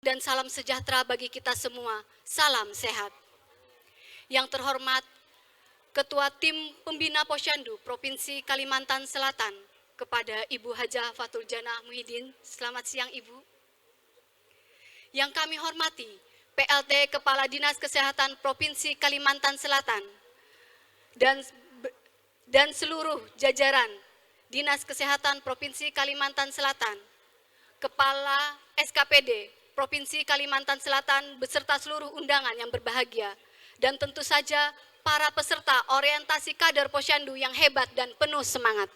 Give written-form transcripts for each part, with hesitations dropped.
Dan salam sejahtera bagi kita semua. Salam sehat. Yang terhormat Ketua Tim Pembina Posyandu Provinsi Kalimantan Selatan, kepada Ibu Hajah Fatul Jannah Muhyiddin. Selamat siang Ibu. Yang kami hormati PLT Kepala Dinas Kesehatan Provinsi Kalimantan Selatan dan seluruh jajaran Dinas Kesehatan Provinsi Kalimantan Selatan, Kepala SKPD Provinsi Kalimantan Selatan beserta seluruh undangan yang berbahagia, dan tentu saja para peserta orientasi kader Posyandu yang hebat dan penuh semangat.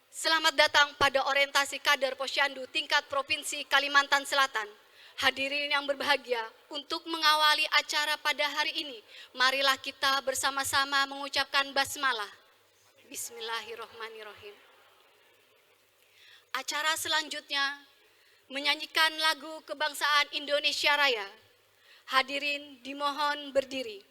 Selamat datang pada orientasi kader Posyandu tingkat Provinsi Kalimantan Selatan. Hadirin yang berbahagia, untuk mengawali acara pada hari ini, marilah kita bersama-sama mengucapkan basmalah. Bismillahirrahmanirrahim. Acara selanjutnya menyanyikan lagu kebangsaan Indonesia Raya. Hadirin dimohon berdiri.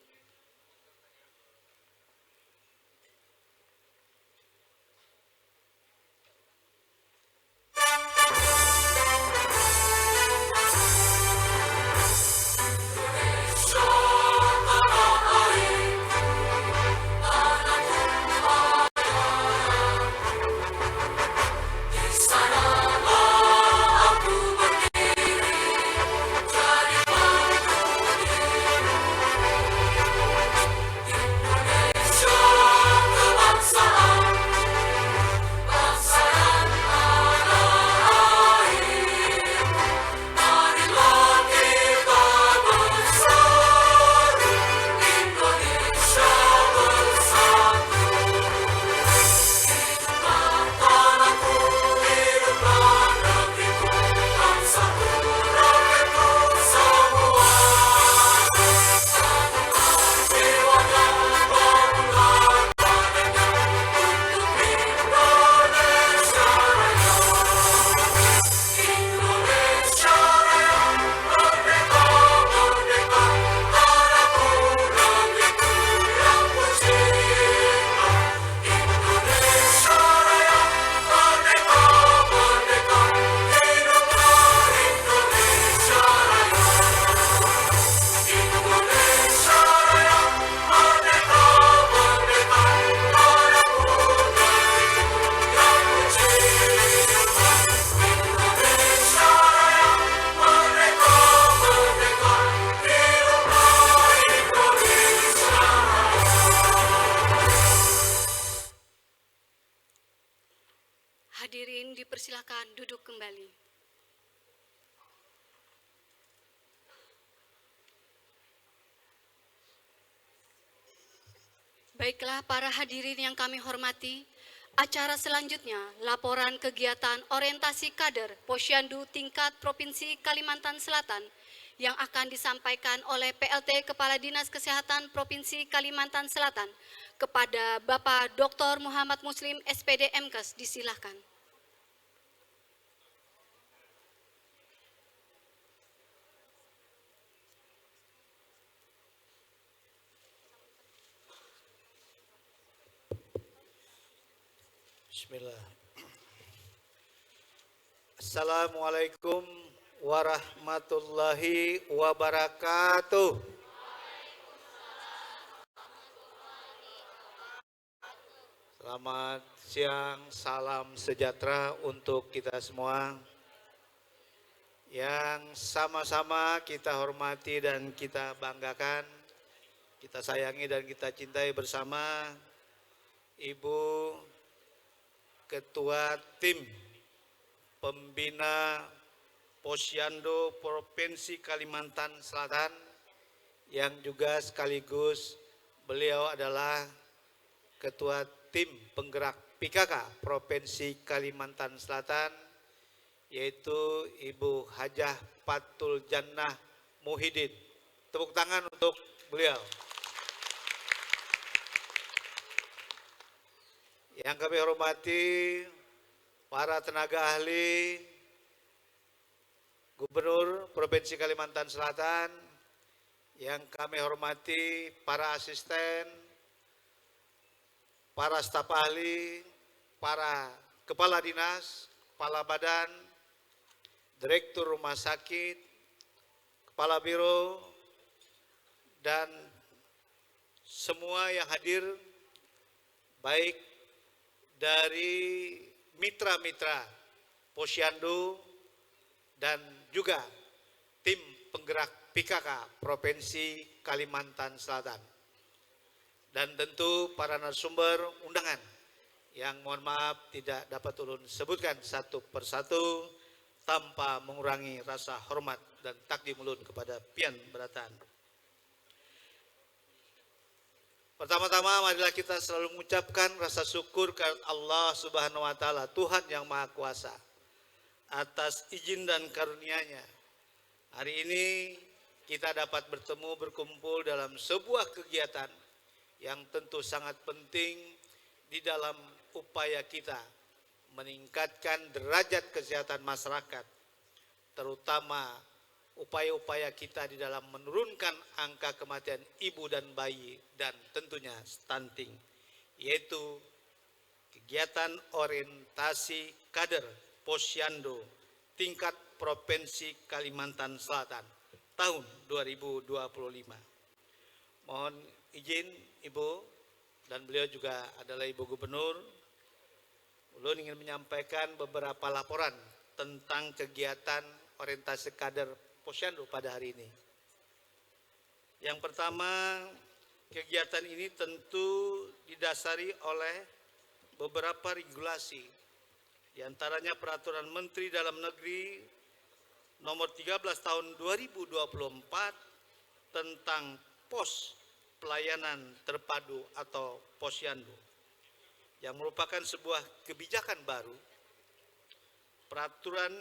Hadirin dipersilakan duduk kembali. Baiklah para hadirin yang kami hormati, acara selanjutnya laporan kegiatan orientasi kader Posyandu tingkat Provinsi Kalimantan Selatan yang akan disampaikan oleh PLT Kepala Dinas Kesehatan Provinsi Kalimantan Selatan kepada Bapak Dr. Muhammad Muslim SPD MKes. Disilahkan. Bismillah. Assalamualaikum warahmatullahi wabarakatuh. Selamat siang, salam sejahtera untuk kita semua yang sama-sama kita hormati dan kita banggakan, kita sayangi dan kita cintai bersama Ibu Ketua Tim Pembina Posyandu Provinsi Kalimantan Selatan, yang juga sekaligus beliau adalah Ketua Tim Penggerak PKK Provinsi Kalimantan Selatan, yaitu Ibu Hajah Fatul Jannah Muhyiddin. Tepuk tangan untuk beliau. Yang kami hormati para tenaga ahli, Gubernur Provinsi Kalimantan Selatan, yang kami hormati para asisten, para staf ahli, para kepala dinas, kepala badan, direktur rumah sakit, kepala biro, dan semua yang hadir, baik dari mitra-mitra Posyandu dan juga tim penggerak PKK Provinsi Kalimantan Selatan. Dan tentu para narasumber undangan yang mohon maaf tidak dapat ulun sebutkan satu persatu tanpa mengurangi rasa hormat dan takdim ulun kepada pian beratan. Pertama-tama marilah kita selalu mengucapkan rasa syukur kepada Allah Subhanahu wa taala, Tuhan yang Maha Kuasa, atas izin dan karunia-Nya. Hari ini kita dapat bertemu berkumpul dalam sebuah kegiatan yang tentu sangat penting di dalam upaya kita meningkatkan derajat kesehatan masyarakat, terutama upaya-upaya kita di dalam menurunkan angka kematian ibu dan bayi dan tentunya stunting, yaitu kegiatan orientasi kader Posyandu tingkat Provinsi Kalimantan Selatan tahun 2025. Mohon izin Ibu, dan beliau juga adalah Ibu Gubernur, ulun ingin menyampaikan beberapa laporan tentang kegiatan orientasi kader Posyandu pada hari ini. Yang pertama, kegiatan ini tentu didasari oleh beberapa regulasi, di antaranya Peraturan Menteri Dalam Negeri Nomor 13 Tahun 2024 tentang Pos Pelayanan Terpadu atau Posyandu, yang merupakan sebuah kebijakan baru, peraturan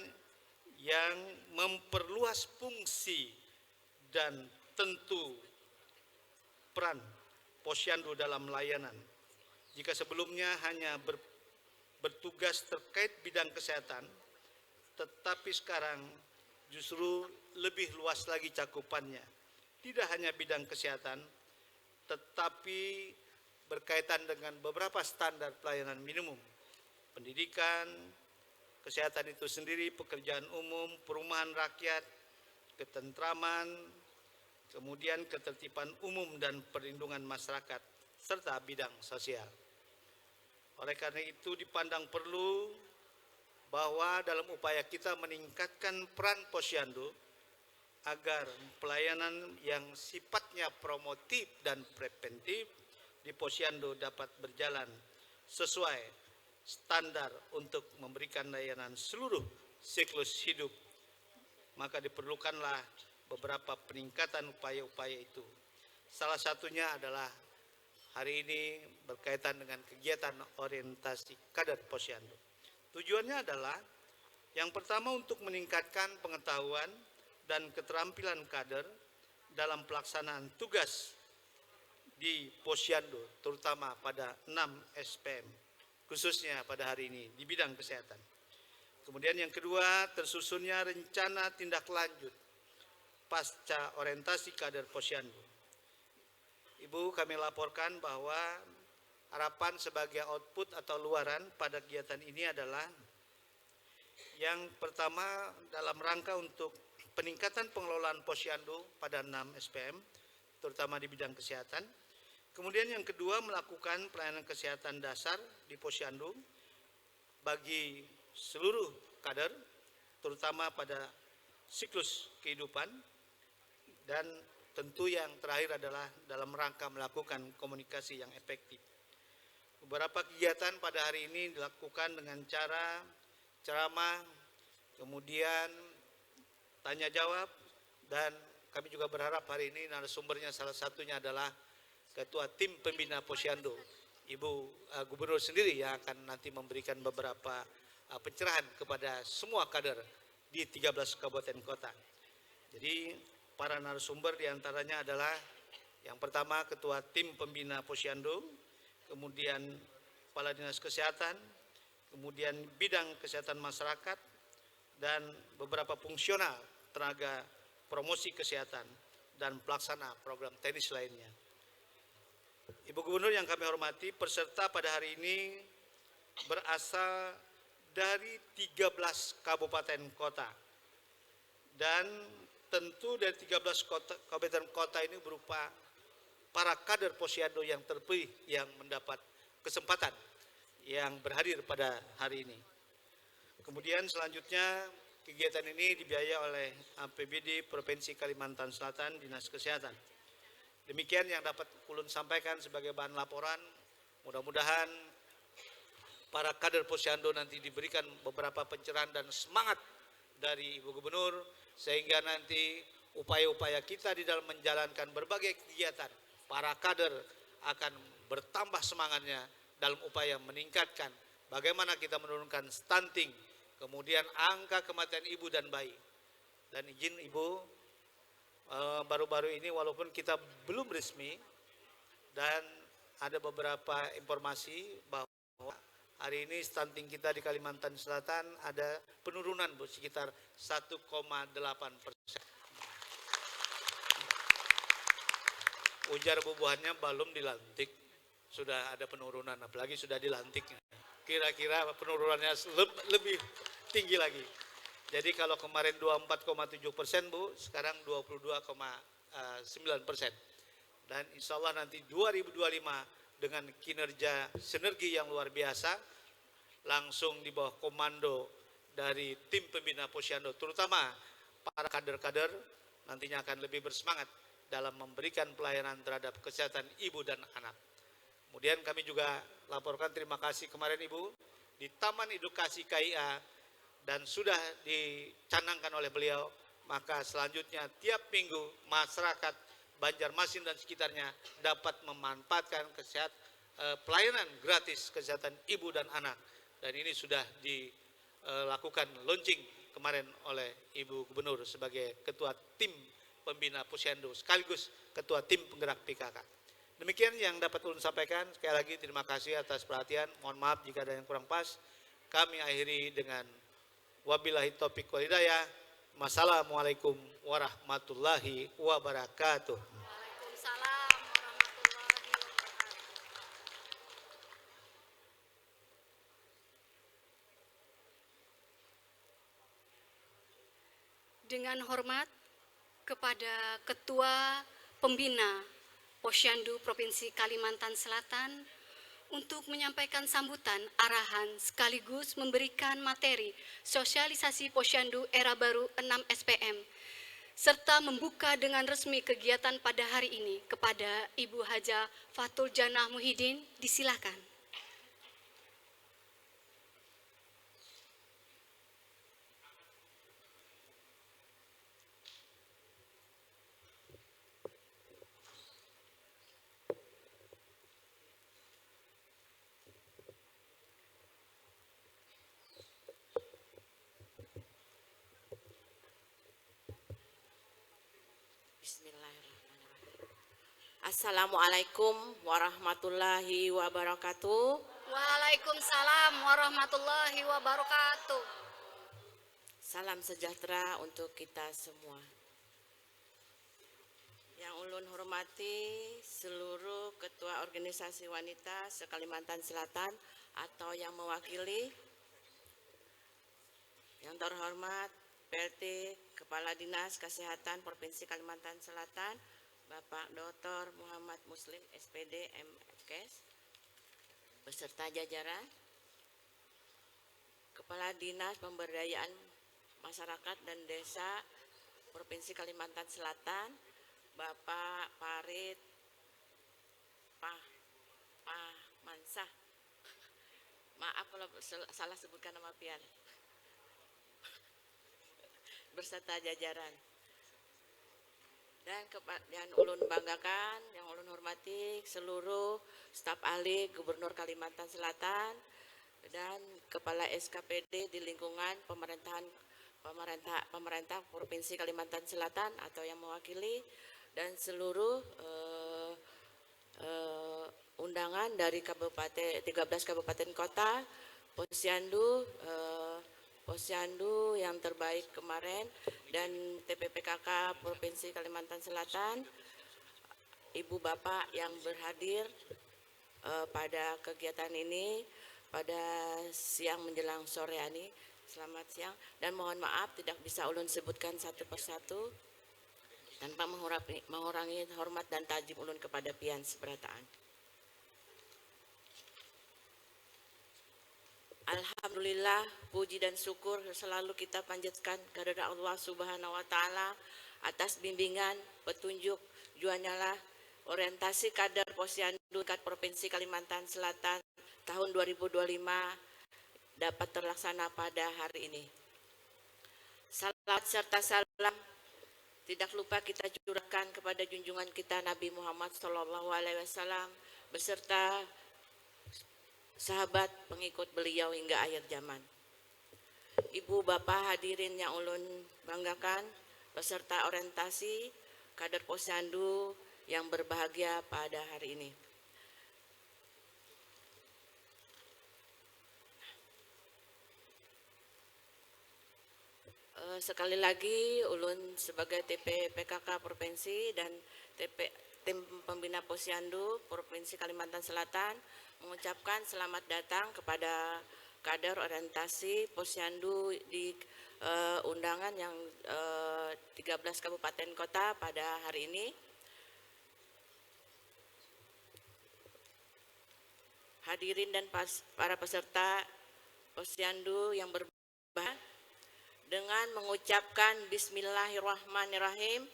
yang memperluas fungsi dan tentu peran Posyandu dalam layanan. Jika sebelumnya hanya bertugas terkait bidang kesehatan, tetapi sekarang justru lebih luas lagi cakupannya. Tidak hanya bidang kesehatan, tetapi berkaitan dengan beberapa standar pelayanan minimum, pendidikan, kesehatan itu sendiri, pekerjaan umum, perumahan rakyat, ketentraman, kemudian ketertiban umum dan perlindungan masyarakat, serta bidang sosial. Oleh karena itu dipandang perlu bahwa dalam upaya kita meningkatkan peran Posyandu agar pelayanan yang sifatnya promotif dan preventif di Posyandu dapat berjalan sesuai standar untuk memberikan layanan seluruh siklus hidup, maka diperlukanlah beberapa peningkatan upaya-upaya itu. Salah satunya adalah hari ini berkaitan dengan kegiatan orientasi kader Posyandu. Tujuannya adalah yang pertama untuk meningkatkan pengetahuan dan keterampilan kader dalam pelaksanaan tugas di Posyandu, terutama pada 6 SPM, khususnya pada hari ini di bidang kesehatan. Kemudian yang kedua, tersusunnya rencana tindak lanjut pasca orientasi kader Posyandu. Ibu, kami laporkan bahwa harapan sebagai output atau luaran pada kegiatan ini adalah yang pertama dalam rangka untuk peningkatan pengelolaan Posyandu pada 6 SPM, terutama di bidang kesehatan. Kemudian yang kedua, melakukan pelayanan kesehatan dasar di Posyandu bagi seluruh kader, terutama pada siklus kehidupan. Dan tentu yang terakhir adalah dalam rangka melakukan komunikasi yang efektif. Beberapa kegiatan pada hari ini dilakukan dengan cara ceramah, kemudian tanya jawab, dan kami juga berharap hari ini narasumbernya salah satunya adalah Ketua Tim Pembina Posyandu, Ibu Gubernur sendiri, yang akan nanti memberikan beberapa pencerahan kepada semua kader di 13 kabupaten kota. Jadi para narasumber diantaranya adalah yang pertama Ketua Tim Pembina Posyandu, kemudian Kepala Dinas Kesehatan, kemudian bidang kesehatan masyarakat, dan beberapa fungsional tenaga promosi kesehatan dan pelaksana program teknis lainnya. Ibu Gubernur yang kami hormati, peserta pada hari ini berasal dari 13 kabupaten kota. Dan tentu dari 13 kabupaten kota ini berupa para kader Posyandu yang terpilih yang mendapat kesempatan yang berhadir pada hari ini. Kemudian selanjutnya kegiatan ini dibiayai oleh APBD Provinsi Kalimantan Selatan, Dinas Kesehatan. Demikian yang dapat ulun sampaikan sebagai bahan laporan. Mudah-mudahan para kader Posyandu nanti diberikan beberapa pencerahan dan semangat dari Ibu Gubernur, sehingga nanti upaya-upaya kita di dalam menjalankan berbagai kegiatan, para kader akan bertambah semangatnya dalam upaya meningkatkan bagaimana kita menurunkan stunting, kemudian angka kematian ibu dan bayi. Dan izin Ibu, baru-baru ini walaupun kita belum resmi dan ada beberapa informasi bahwa hari ini stunting kita di Kalimantan Selatan ada penurunan, Bu, sekitar 1,8%. Ujar bubuhannya belum dilantik, sudah ada penurunan, apalagi sudah dilantik. Kira-kira penurunannya lebih tinggi lagi. Jadi kalau kemarin 24,7%, Bu, sekarang 22,9%. Dan insya Allah nanti 2025 dengan kinerja sinergi yang luar biasa, langsung di bawah komando dari tim pembina Posyandu, terutama para kader-kader nantinya akan lebih bersemangat dalam memberikan pelayanan terhadap kesehatan ibu dan anak. Kemudian kami juga laporkan terima kasih kemarin Ibu di Taman Edukasi KIA dan sudah dicanangkan oleh beliau, maka selanjutnya tiap minggu masyarakat Banjarmasin dan sekitarnya dapat memanfaatkan pelayanan gratis kesehatan ibu dan anak. Dan ini sudah dilakukan launching kemarin oleh Ibu Gubernur sebagai Ketua Tim Pembina Posyandu sekaligus Ketua Tim Penggerak PKK. Demikian yang dapat ulun sampaikan. Sekali lagi terima kasih atas perhatian. Mohon maaf jika ada yang kurang pas. Kami akhiri dengan wabillahi taufiq wal hidayah. Wassalamualaikum warahmatullahi wabarakatuh. Waalaikumsalam warahmatullahi wabarakatuh. Dengan hormat kepada Ketua Pembina Posyandu Provinsi Kalimantan Selatan untuk menyampaikan sambutan, arahan, sekaligus memberikan materi sosialisasi Posyandu Era Baru 6 SPM, serta membuka dengan resmi kegiatan pada hari ini kepada Ibu Haja Fatul Janah Muhyiddin, disilakan. Bismillahirrahmanirrahim. Assalamualaikum warahmatullahi wabarakatuh. Waalaikumsalam warahmatullahi wabarakatuh. Salam sejahtera untuk kita semua. Yang ulun hormati seluruh ketua organisasi wanita se-Kalimantan Selatan atau yang mewakili, yang terhormat PLT Kepala Dinas Kesehatan Provinsi Kalimantan Selatan, Bapak Dr. Muhammad Muslim SPD MKes, beserta jajaran, Kepala Dinas Pemberdayaan Masyarakat dan Desa Provinsi Kalimantan Selatan, Bapak Farid Mansah. Maaf kalau salah sebutkan nama pian. Beserta jajaran. Dan yang ulun banggakan, yang ulun hormati seluruh staf ahli Gubernur Kalimantan Selatan dan Kepala SKPD di lingkungan pemerintah Provinsi Kalimantan Selatan atau yang mewakili, dan seluruh undangan dari 13 kabupaten kota, Posyandu yang terbaik kemarin, dan TPPKK Provinsi Kalimantan Selatan, Ibu Bapak yang berhadir pada kegiatan ini, pada siang menjelang sore ini. Selamat siang dan mohon maaf tidak bisa ulun sebutkan satu persatu tanpa mengurangi hormat dan tajim ulun kepada pian seberataan. Alhamdulillah, puji dan syukur selalu kita panjatkan kepada Allah Subhanahu wa taala atas bimbingan, petunjuk, juanyalah orientasi kader Posyandu tingkat Provinsi Kalimantan Selatan tahun 2025 dapat terlaksana pada hari ini. Salam serta salam tidak lupa kita curahkan kepada junjungan kita Nabi Muhammad SAW beserta sahabat pengikut beliau hingga akhir zaman. Ibu bapak hadirin yang ulun banggakan, peserta orientasi kader Posyandu yang berbahagia pada hari ini. Sekali lagi ulun sebagai TP PKK Provinsi dan tim pembina Posyandu Provinsi Kalimantan Selatan mengucapkan selamat datang kepada kader orientasi Posyandu di undangan yang 13 kabupaten kota pada hari ini. Hadirin dan para peserta Posyandu yang berbahagia, dengan mengucapkan Bismillahirrahmanirrahim,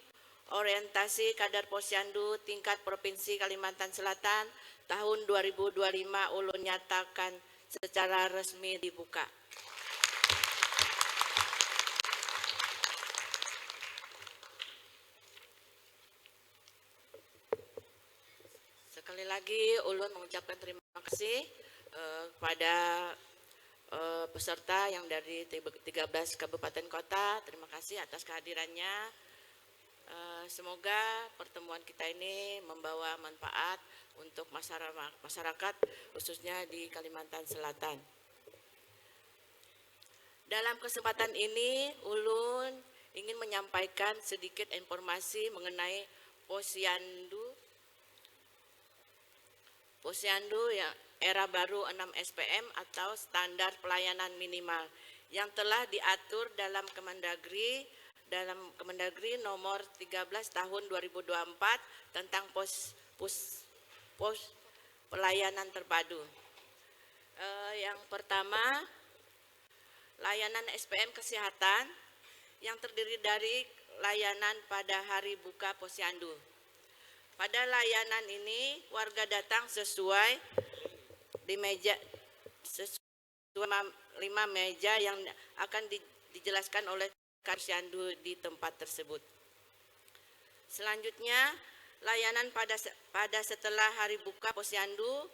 orientasi kader Posyandu tingkat Provinsi Kalimantan Selatan tahun 2025 ulun nyatakan secara resmi dibuka. Sekali lagi ulun mengucapkan terima kasih kepada peserta yang dari 13 kabupaten kota. Terima kasih atas kehadirannya. Semoga pertemuan kita ini membawa manfaat untuk masyarakat khususnya di Kalimantan Selatan. Dalam kesempatan ini ulun ingin menyampaikan sedikit informasi mengenai Posyandu yang era baru 6 SPM atau standar pelayanan minimal yang telah diatur dalam Kemendagri nomor 13 tahun 2024 tentang pos pelayanan terpadu. Yang pertama, layanan SPM kesehatan yang terdiri dari layanan pada hari buka Posyandu. Pada layanan ini warga datang sesuai di meja sesuai 5 meja yang akan dijelaskan oleh Posyandu di tempat tersebut. Selanjutnya, layanan pada setelah hari buka Posyandu,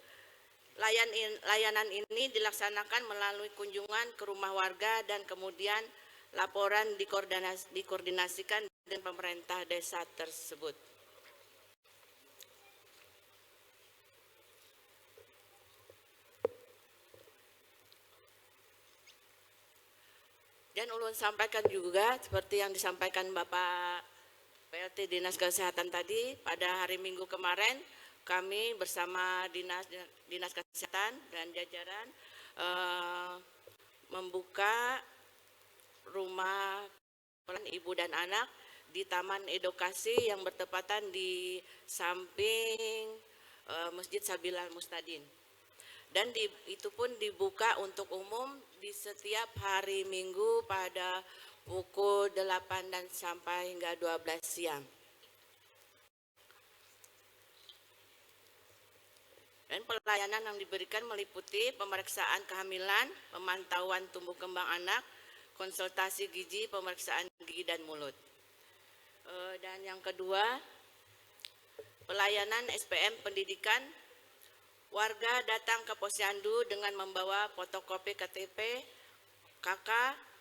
layanan ini dilaksanakan melalui kunjungan ke rumah warga dan kemudian laporan dikoordinasikan dengan pemerintah desa tersebut. Dan ulun sampaikan juga seperti yang disampaikan Bapak PLT Dinas Kesehatan tadi, pada hari Minggu kemarin kami bersama Dinas Kesehatan dan jajaran membuka rumah ibu dan anak di Taman Edukasi yang bertepatan di samping Masjid Sabilal Mustadin. Dan itu pun dibuka untuk umum di setiap hari Minggu pada pukul 8 dan sampai hingga 12 siang. Dan pelayanan yang diberikan meliputi pemeriksaan kehamilan, pemantauan tumbuh kembang anak, konsultasi gizi, pemeriksaan gigi dan mulut. Dan yang kedua, pelayanan SPM pendidikan. Warga datang ke Posyandu dengan membawa fotokopi KTP, KK,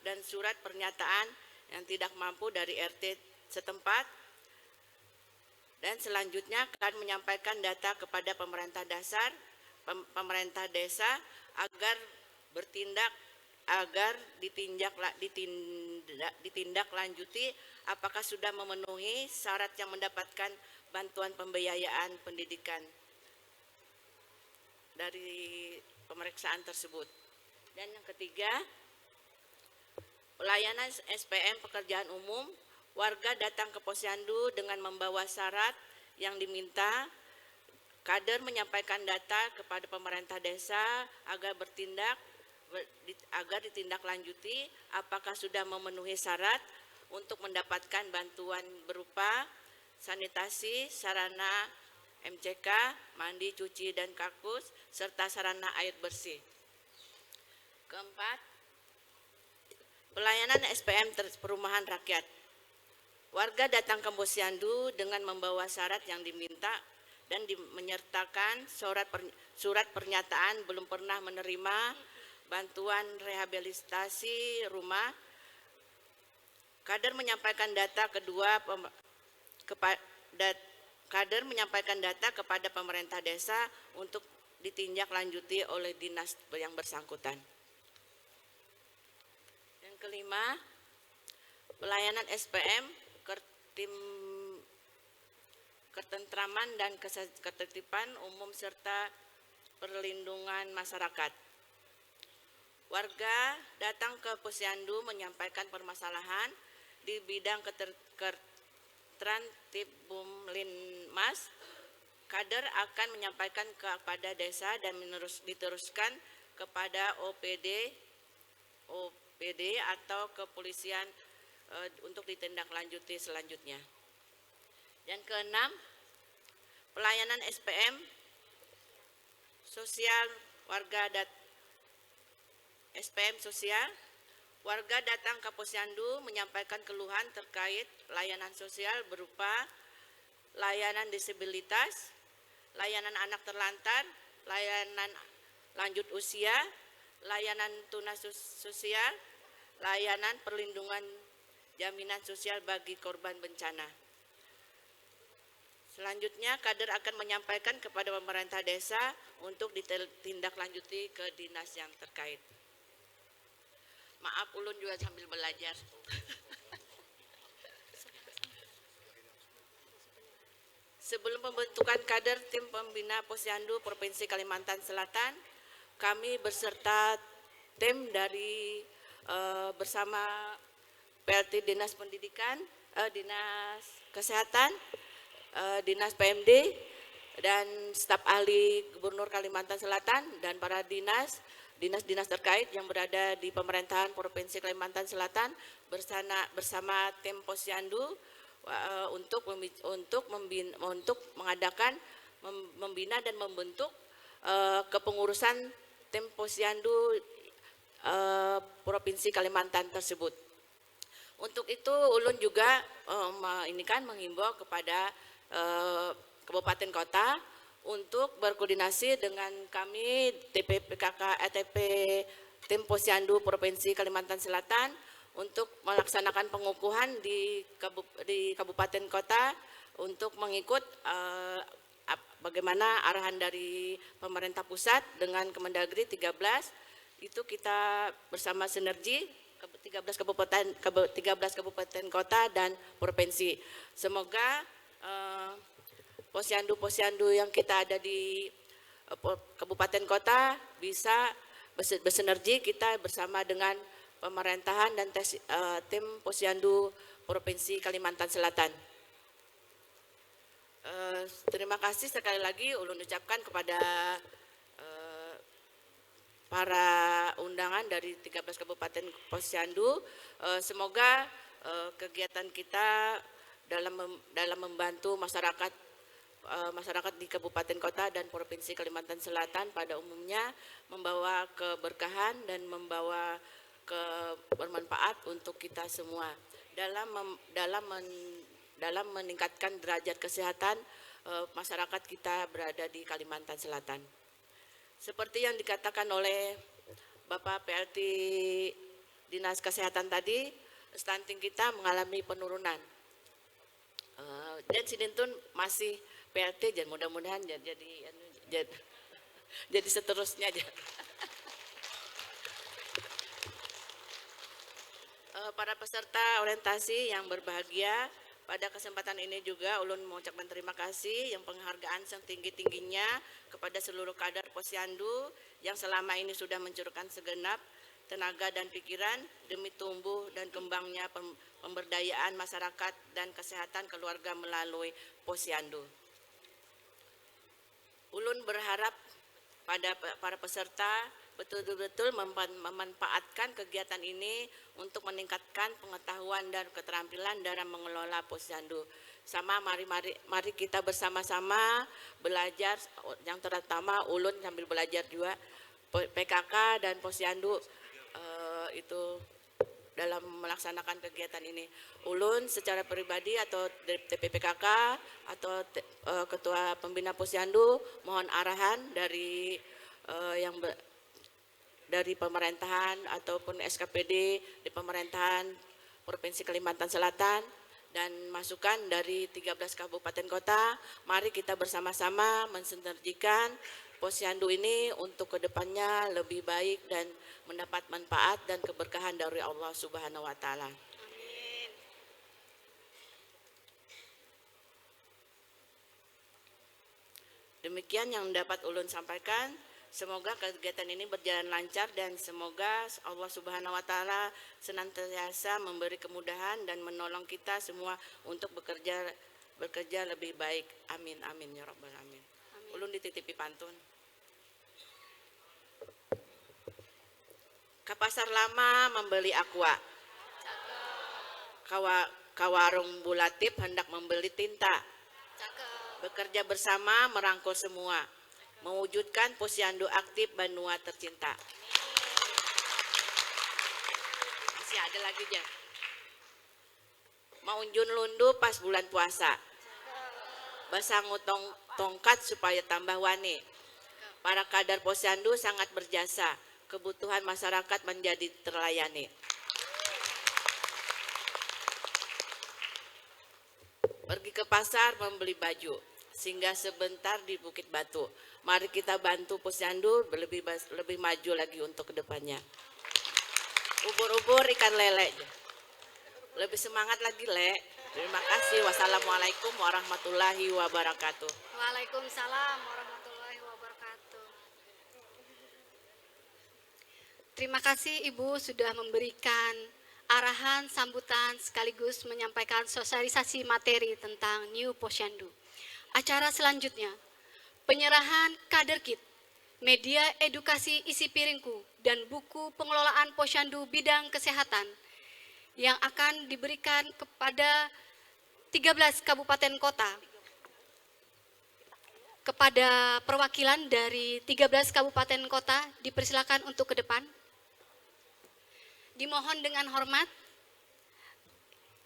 dan surat pernyataan yang tidak mampu dari RT setempat. Dan selanjutnya akan menyampaikan data kepada pemerintah desa agar ditindaklanjuti apakah sudah memenuhi syarat yang mendapatkan bantuan pembiayaan pendidikan dari pemeriksaan tersebut. Dan yang ketiga, pelayanan SPM pekerjaan umum, warga datang ke Posyandu dengan membawa syarat yang diminta. Kader menyampaikan data kepada pemerintah desa agar ditindaklanjuti apakah sudah memenuhi syarat untuk mendapatkan bantuan berupa sanitasi, sarana MCK, mandi, cuci, dan kakus, serta sarana air bersih. Keempat, pelayanan SPM perumahan rakyat. Warga datang ke Posyandu dengan membawa syarat yang diminta dan menyertakan surat pernyataan belum pernah menerima bantuan rehabilitasi rumah. Kader menyampaikan data kepada pemerintah desa untuk ditindaklanjuti oleh dinas yang bersangkutan. Yang kelima, pelayanan SPM tim ketentraman dan ketertiban umum serta perlindungan masyarakat. Warga datang ke Posyandu menyampaikan permasalahan di bidang Ketertiban Linmas. Kader akan menyampaikan kepada desa dan diteruskan kepada OPD atau kepolisian untuk ditindaklanjuti selanjutnya. Yang keenam, pelayanan SPM sosial SPM sosial. Warga datang ke Posyandu menyampaikan keluhan terkait layanan sosial berupa layanan disabilitas, layanan anak terlantar, layanan lanjut usia, layanan tunas sosial, layanan perlindungan jaminan sosial bagi korban bencana. Selanjutnya, kader akan menyampaikan kepada pemerintah desa untuk ditindaklanjuti ke dinas yang terkait. Maaf, ulun juga sambil belajar. Sebelum pembentukan kader tim pembina Posyandu Provinsi Kalimantan Selatan, kami beserta tim dari bersama PLT Dinas Pendidikan, Dinas Kesehatan, Dinas PMD, dan staf ahli Gubernur Kalimantan Selatan, dan para dinas terkait yang berada di pemerintahan Provinsi Kalimantan Selatan bersama tim Posyandu untuk mengadakan, membina dan membentuk kepengurusan tim Posyandu Provinsi Kalimantan tersebut. Untuk itu ulun juga menghimbau kepada kabupaten kota untuk berkoordinasi dengan kami TPPKK ETP tim Posyandu Provinsi Kalimantan Selatan untuk melaksanakan pengukuhan di kabupaten kota untuk mengikut bagaimana arahan dari pemerintah pusat dengan Kemendagri 13. Itu kita bersama sinergi 13 kabupaten kota dan provinsi. Semoga posyandu yang kita ada di kabupaten kota bisa bersinergi kita bersama dengan pemerintahan dan tim Posyandu Provinsi Kalimantan Selatan. Terima kasih sekali lagi ulun ucapkan kepada para undangan dari 13 Kabupaten Posyandu. Semoga kegiatan kita dalam membantu masyarakat di kabupaten kota dan provinsi Kalimantan Selatan pada umumnya membawa keberkahan dan membawa bermanfaat untuk kita semua dalam meningkatkan derajat kesehatan masyarakat kita berada di Kalimantan Selatan. Seperti yang dikatakan oleh Bapak PLT Dinas Kesehatan tadi, stunting kita mengalami penurunan. Dan Sidintun masih PLT, dan mudah-mudahan jadi seterusnya aja. Para peserta orientasi yang berbahagia, Pada kesempatan ini juga ulun mengucapkan terima kasih yang penghargaan setinggi-tingginya kepada seluruh kader Posyandu yang selama ini sudah mencurahkan segenap tenaga dan pikiran demi tumbuh dan kembangnya pemberdayaan masyarakat dan kesehatan keluarga melalui Posyandu. Ulun berharap pada para peserta betul-betul memanfaatkan kegiatan ini untuk meningkatkan pengetahuan dan keterampilan dalam mengelola Posyandu. Sama mari kita bersama-sama belajar, yang terutama ulun sambil belajar juga PKK dan Posyandu itu dalam melaksanakan kegiatan ini. Ulun secara pribadi atau TPPKK atau Ketua Pembina Posyandu mohon arahan dari dari pemerintahan ataupun SKPD di pemerintahan Provinsi Kalimantan Selatan dan masukan dari 13 kabupaten kota. Mari kita bersama-sama mensinergikan Posyandu ini untuk kedepannya lebih baik dan mendapat manfaat dan keberkahan dari Allah Subhanahu wa Ta'ala. Amin. Demikian yang dapat ulun sampaikan. Semoga kegiatan ini berjalan lancar dan semoga Allah Subhanahu wa Ta'ala senantiasa memberi kemudahan dan menolong kita semua untuk bekerja lebih baik. Amin amin ya rabbal alamin. Ulun dititipi pantun. Ke pasar lama membeli aqua. Ka warung bulatip hendak membeli tinta. Bekerja bersama merangkul semua. Mewujudkan Posyandu aktif Banua tercinta. Masih ada lagi ya. Maunjun lundu pas bulan puasa. Basangu tongkat supaya tambah wani. Para kader Posyandu sangat berjasa. Kebutuhan masyarakat menjadi terlayani. Pergi ke pasar membeli baju, singgah sebentar di Bukit Batu. Mari kita bantu Posyandu lebih maju lagi untuk kedepannya. Ubur-ubur ikan lele. Lebih semangat lagi, Le. Terima kasih. Wassalamualaikum warahmatullahi wabarakatuh. Waalaikumsalam warahmatullahi wabarakatuh. Terima kasih Ibu sudah memberikan arahan, sambutan, sekaligus menyampaikan sosialisasi materi tentang New Posyandu. Acara selanjutnya, penyerahan kader kit, media edukasi isi piringku, dan buku pengelolaan Posyandu bidang kesehatan yang akan diberikan kepada 13 kabupaten kota. Kepada perwakilan dari 13 kabupaten kota, dipersilakan untuk ke depan. Dimohon dengan hormat,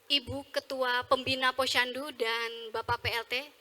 Ibu Ketua Pembina Posyandu dan Bapak PLT.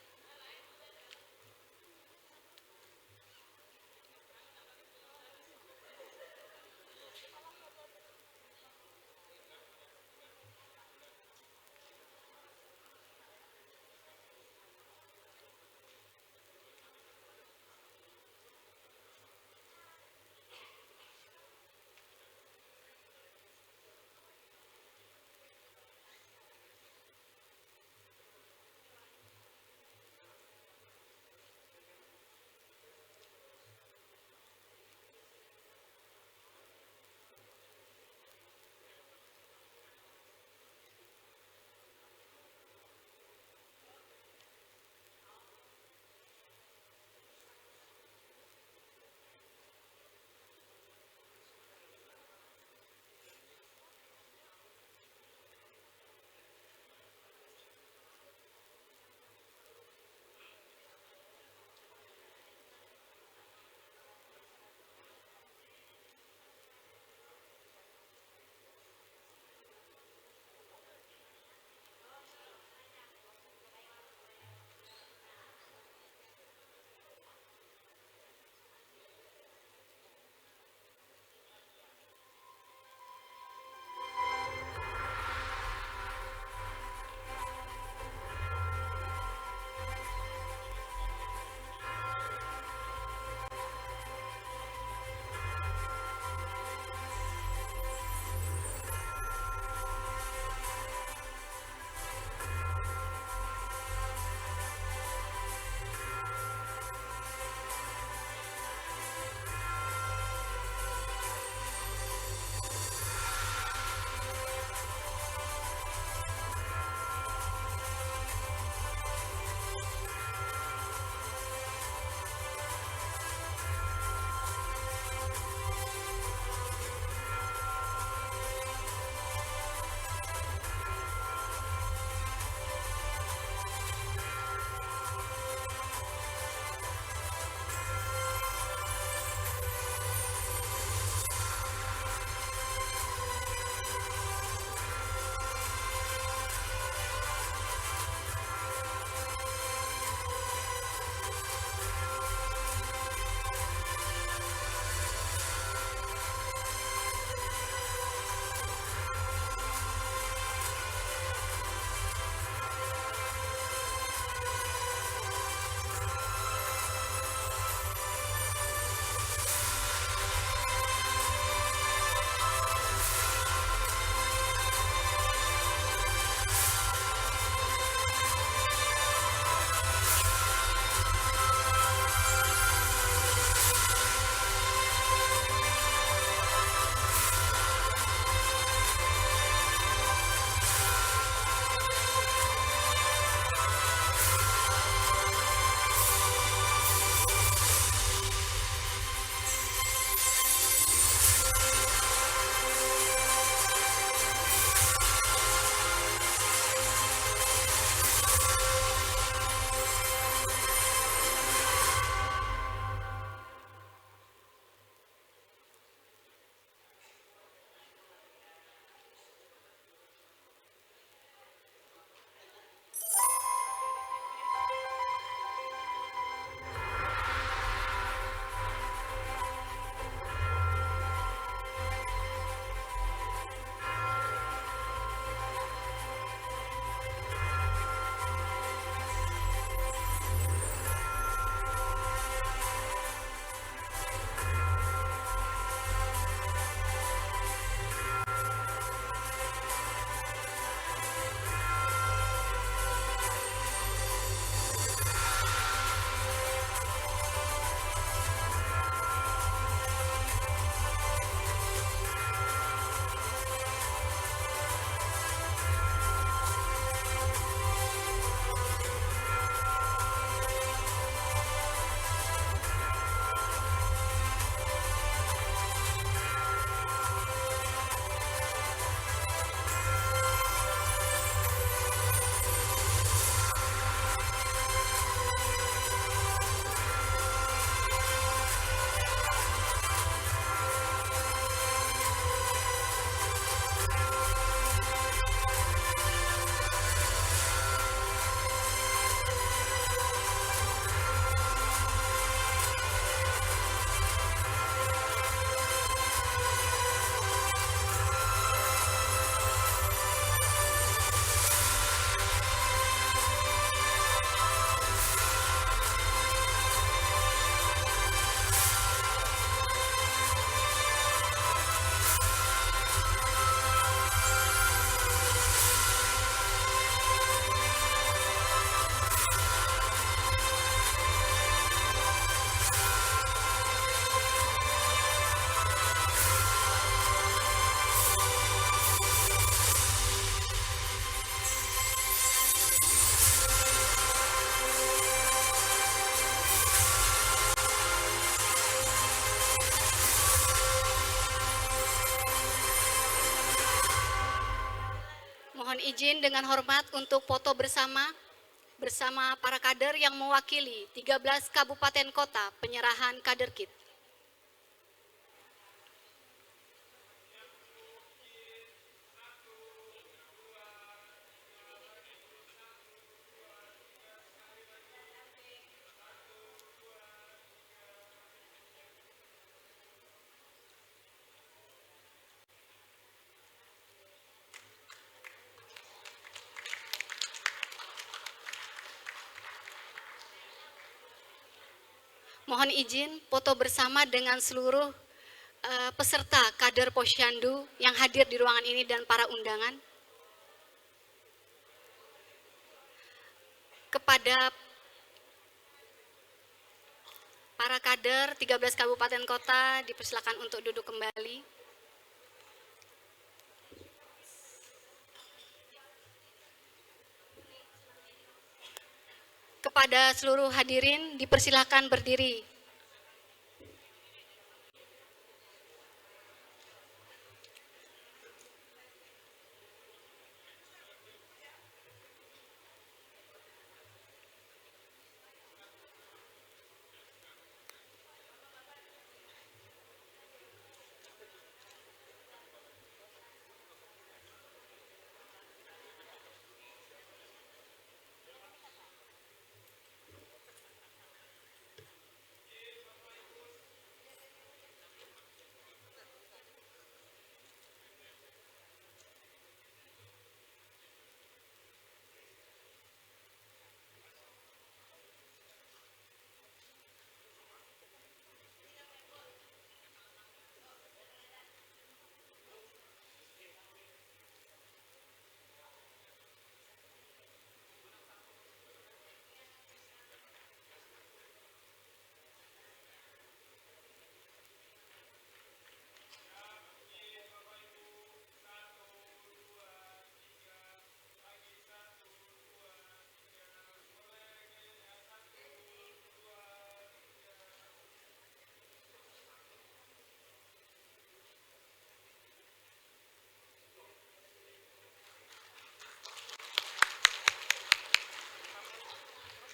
izin dengan hormat untuk foto bersama para kader yang mewakili 13 kabupaten kota penyerahan kader KIT. Mohon izin foto bersama dengan seluruh peserta kader Posyandu yang hadir di ruangan ini dan para undangan. Kepada para kader 13 kabupaten kota dipersilakan untuk duduk kembali. Kepada seluruh hadirin dipersilakan berdiri.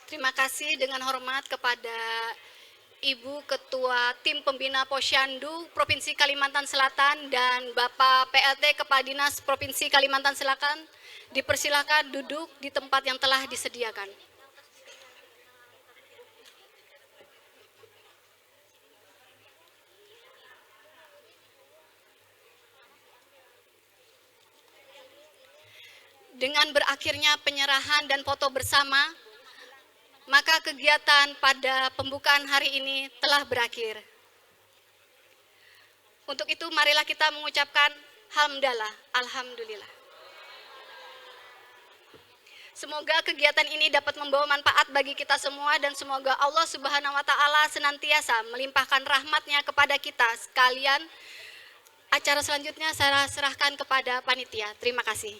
Terima kasih dengan hormat kepada Ibu Ketua Tim Pembina Posyandu Provinsi Kalimantan Selatan dan Bapak PLT Kepala Dinas Provinsi Kalimantan Selatan. Dipersilakan duduk di tempat yang telah disediakan. Dengan berakhirnya penyerahan dan foto bersama, maka kegiatan pada pembukaan hari ini telah berakhir. Untuk itu marilah kita mengucapkan hamdalah, alhamdulillah. Semoga kegiatan ini dapat membawa manfaat bagi kita semua dan semoga Allah Subhanahu wa taala senantiasa melimpahkan rahmatnya kepada kita sekalian. Acara selanjutnya saya serahkan kepada panitia. Terima kasih.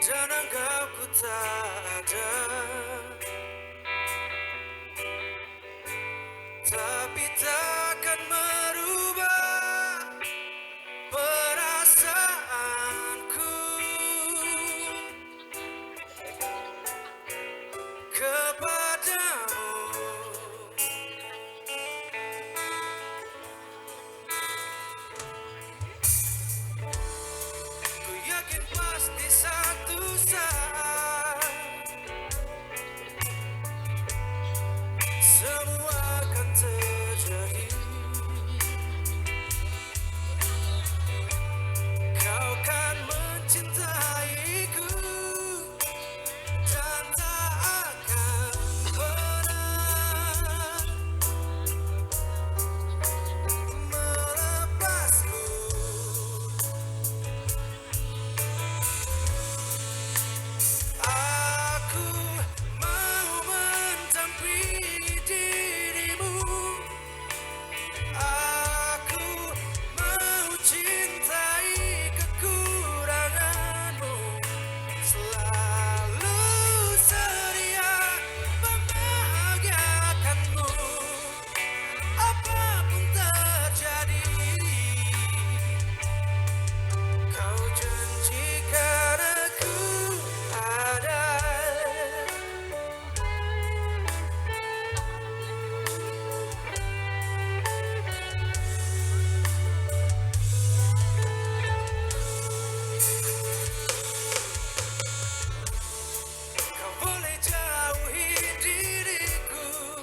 dan anggapku tak ada, tapi takkan merubah perasaanku kepadamu. Ku yakin pasti satu saat semua akan terjadi. Kau kan mencintaiku dan tak akan pernah melepasku. Aku mau mendampingi dirimu. Aku mau cintai kekuranganmu, selalu sedia membahagiakanmu. Apapun terjadi, kau janjikan aku ada. Kau boleh jauhi diriku,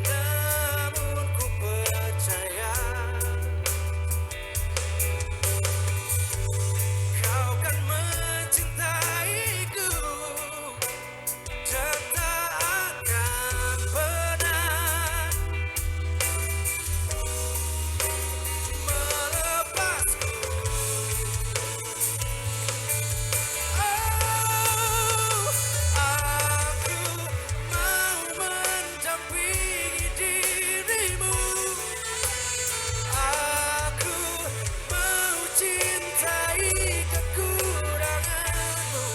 namun ku percaya kau kan mencintaiku dan tak akan pernah melepasku. Oh, aku mau mendampingi dirimu. Aku mau cintai kekuranganmu,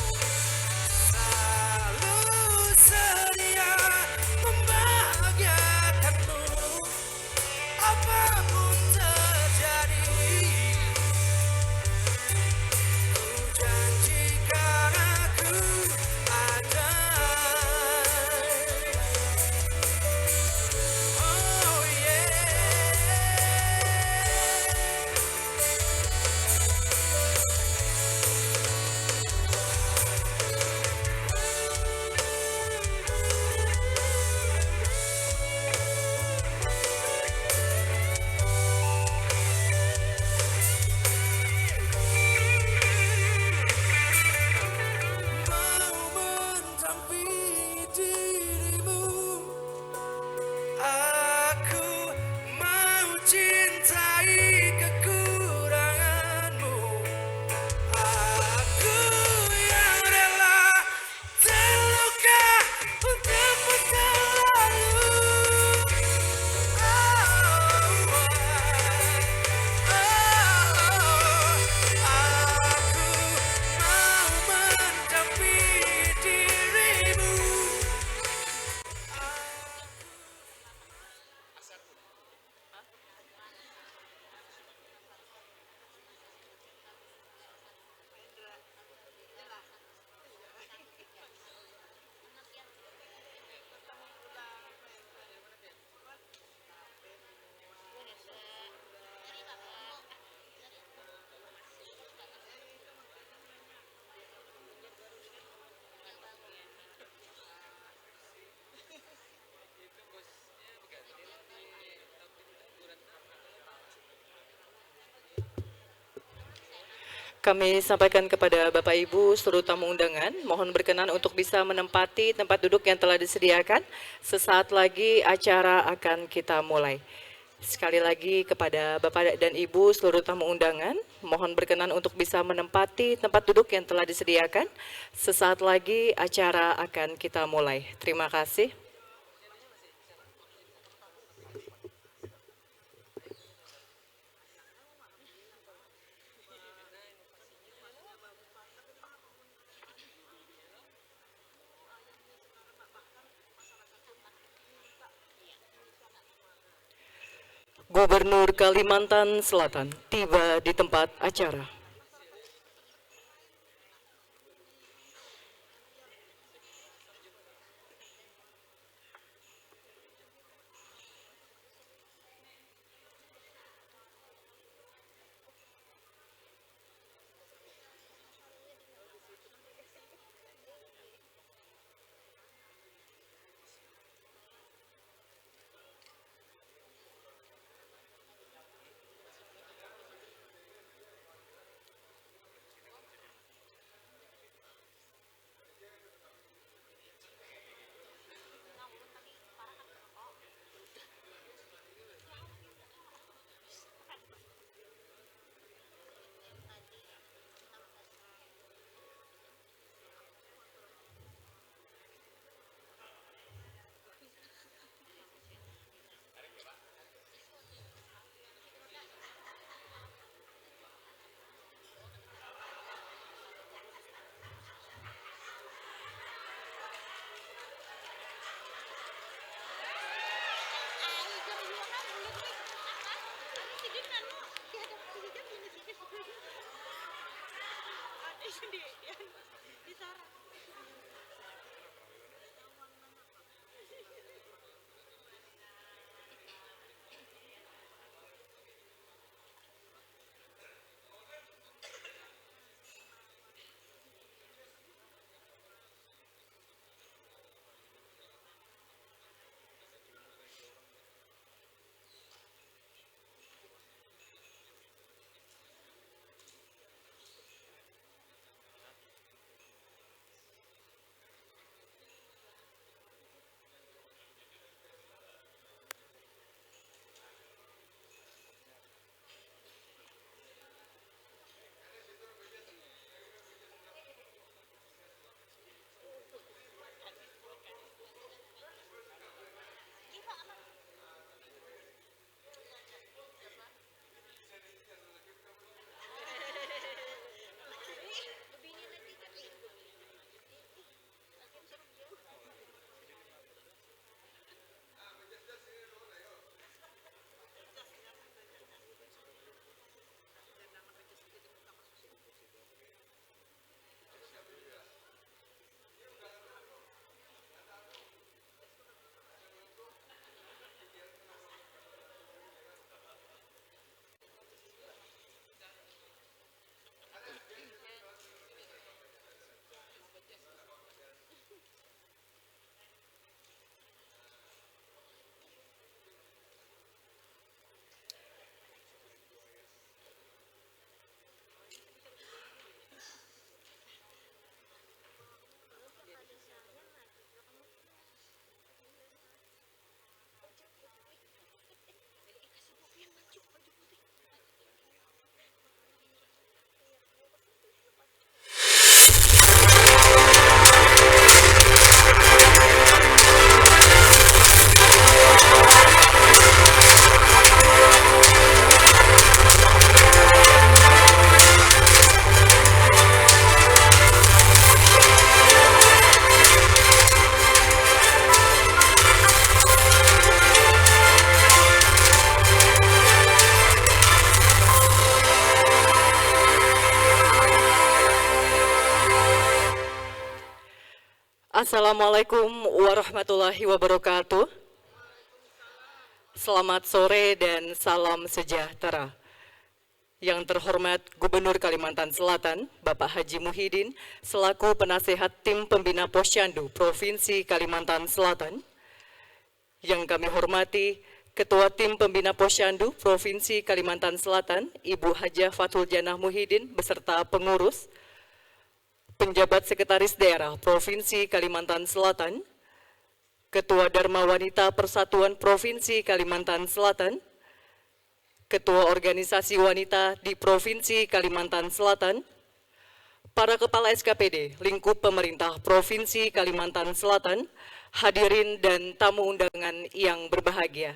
selalu sedia membahagiakanmu. Apapun terjadi, ku janjikan aku ada. Oh mau mendampingi dirimu. Aku mau cintai kekuranganmu. Aku yang rela terluka untukmu selalu. Aku mau mendampingi dirimu. Kami sampaikan kepada Bapak Ibu seluruh tamu undangan, mohon berkenan untuk bisa menempati tempat duduk yang telah disediakan. Sesaat lagi acara akan kita mulai. Sekali lagi kepada Bapak dan Ibu seluruh tamu undangan, mohon berkenan untuk bisa menempati tempat duduk yang telah disediakan. Sesaat lagi acara akan kita mulai. Terima kasih. Gubernur Kalimantan Selatan tiba di tempat acara. Assalamualaikum warahmatullahi wabarakatuh. Selamat sore dan salam sejahtera. Yang terhormat Gubernur Kalimantan Selatan, Bapak Haji Muhyiddin, selaku penasehat tim pembina Posyandu Provinsi Kalimantan Selatan. Yang kami hormati Ketua Tim Pembina Posyandu Provinsi Kalimantan Selatan, Ibu Hajah Fathul Janah Muhyiddin beserta pengurus, penjabat sekretaris daerah Provinsi Kalimantan Selatan, Ketua Dharma Wanita Persatuan Provinsi Kalimantan Selatan, Ketua Organisasi Wanita di Provinsi Kalimantan Selatan, para Kepala SKPD lingkup pemerintah Provinsi Kalimantan Selatan, hadirin dan tamu undangan yang berbahagia.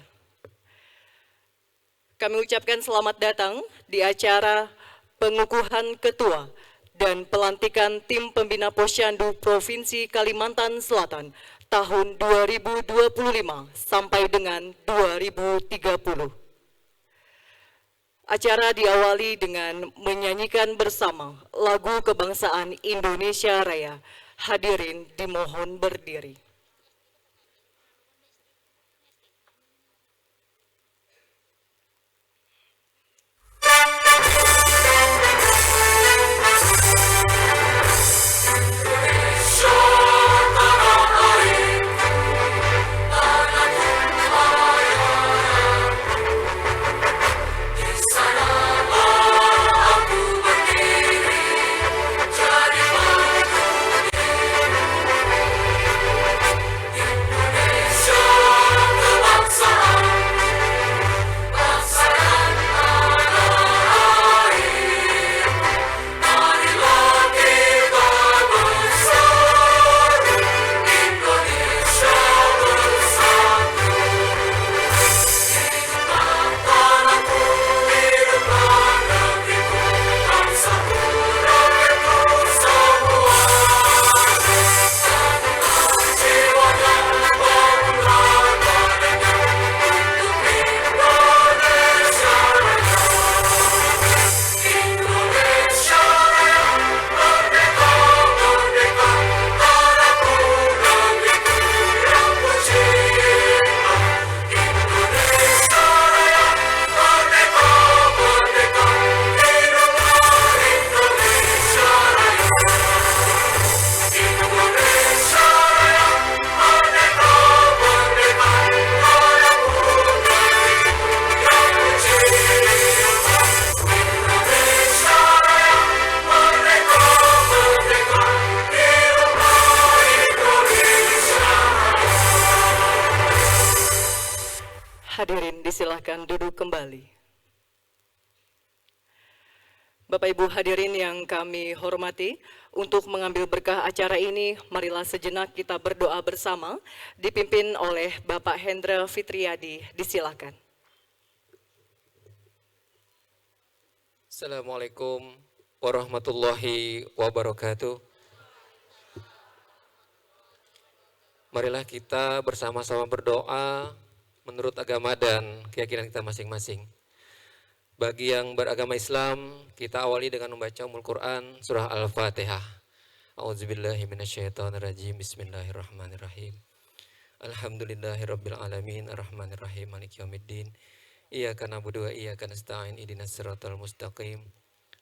Kami ucapkan selamat datang di acara pengukuhan Ketua dan pelantikan Tim Pembina Posyandu Provinsi Kalimantan Selatan tahun 2025 sampai dengan 2030. Acara diawali dengan menyanyikan bersama lagu kebangsaan Indonesia Raya. Hadirin dimohon berdiri. Hadirin disilahkan duduk kembali. Bapak Ibu hadirin yang kami hormati, untuk mengambil berkah acara ini, marilah sejenak kita berdoa bersama, dipimpin oleh Bapak Hendra Fitriadi. Disilahkan. Assalamualaikum warahmatullahi wabarakatuh. Marilah kita bersama-sama berdoa menurut agama dan keyakinan kita masing-masing. Bagi yang beragama Islam, kita awali dengan membaca Ummul Quran surah Al-Fatihah. A'udzubillahi minasyaitonirrajim. Bismillahirrahmanirrahim. Alhamdulillahirabbil alamin arrahmanirrahim maliki yaumiddin. Iyyaka na'budu wa iyyaka nasta'in ihdinas siratal mustaqim.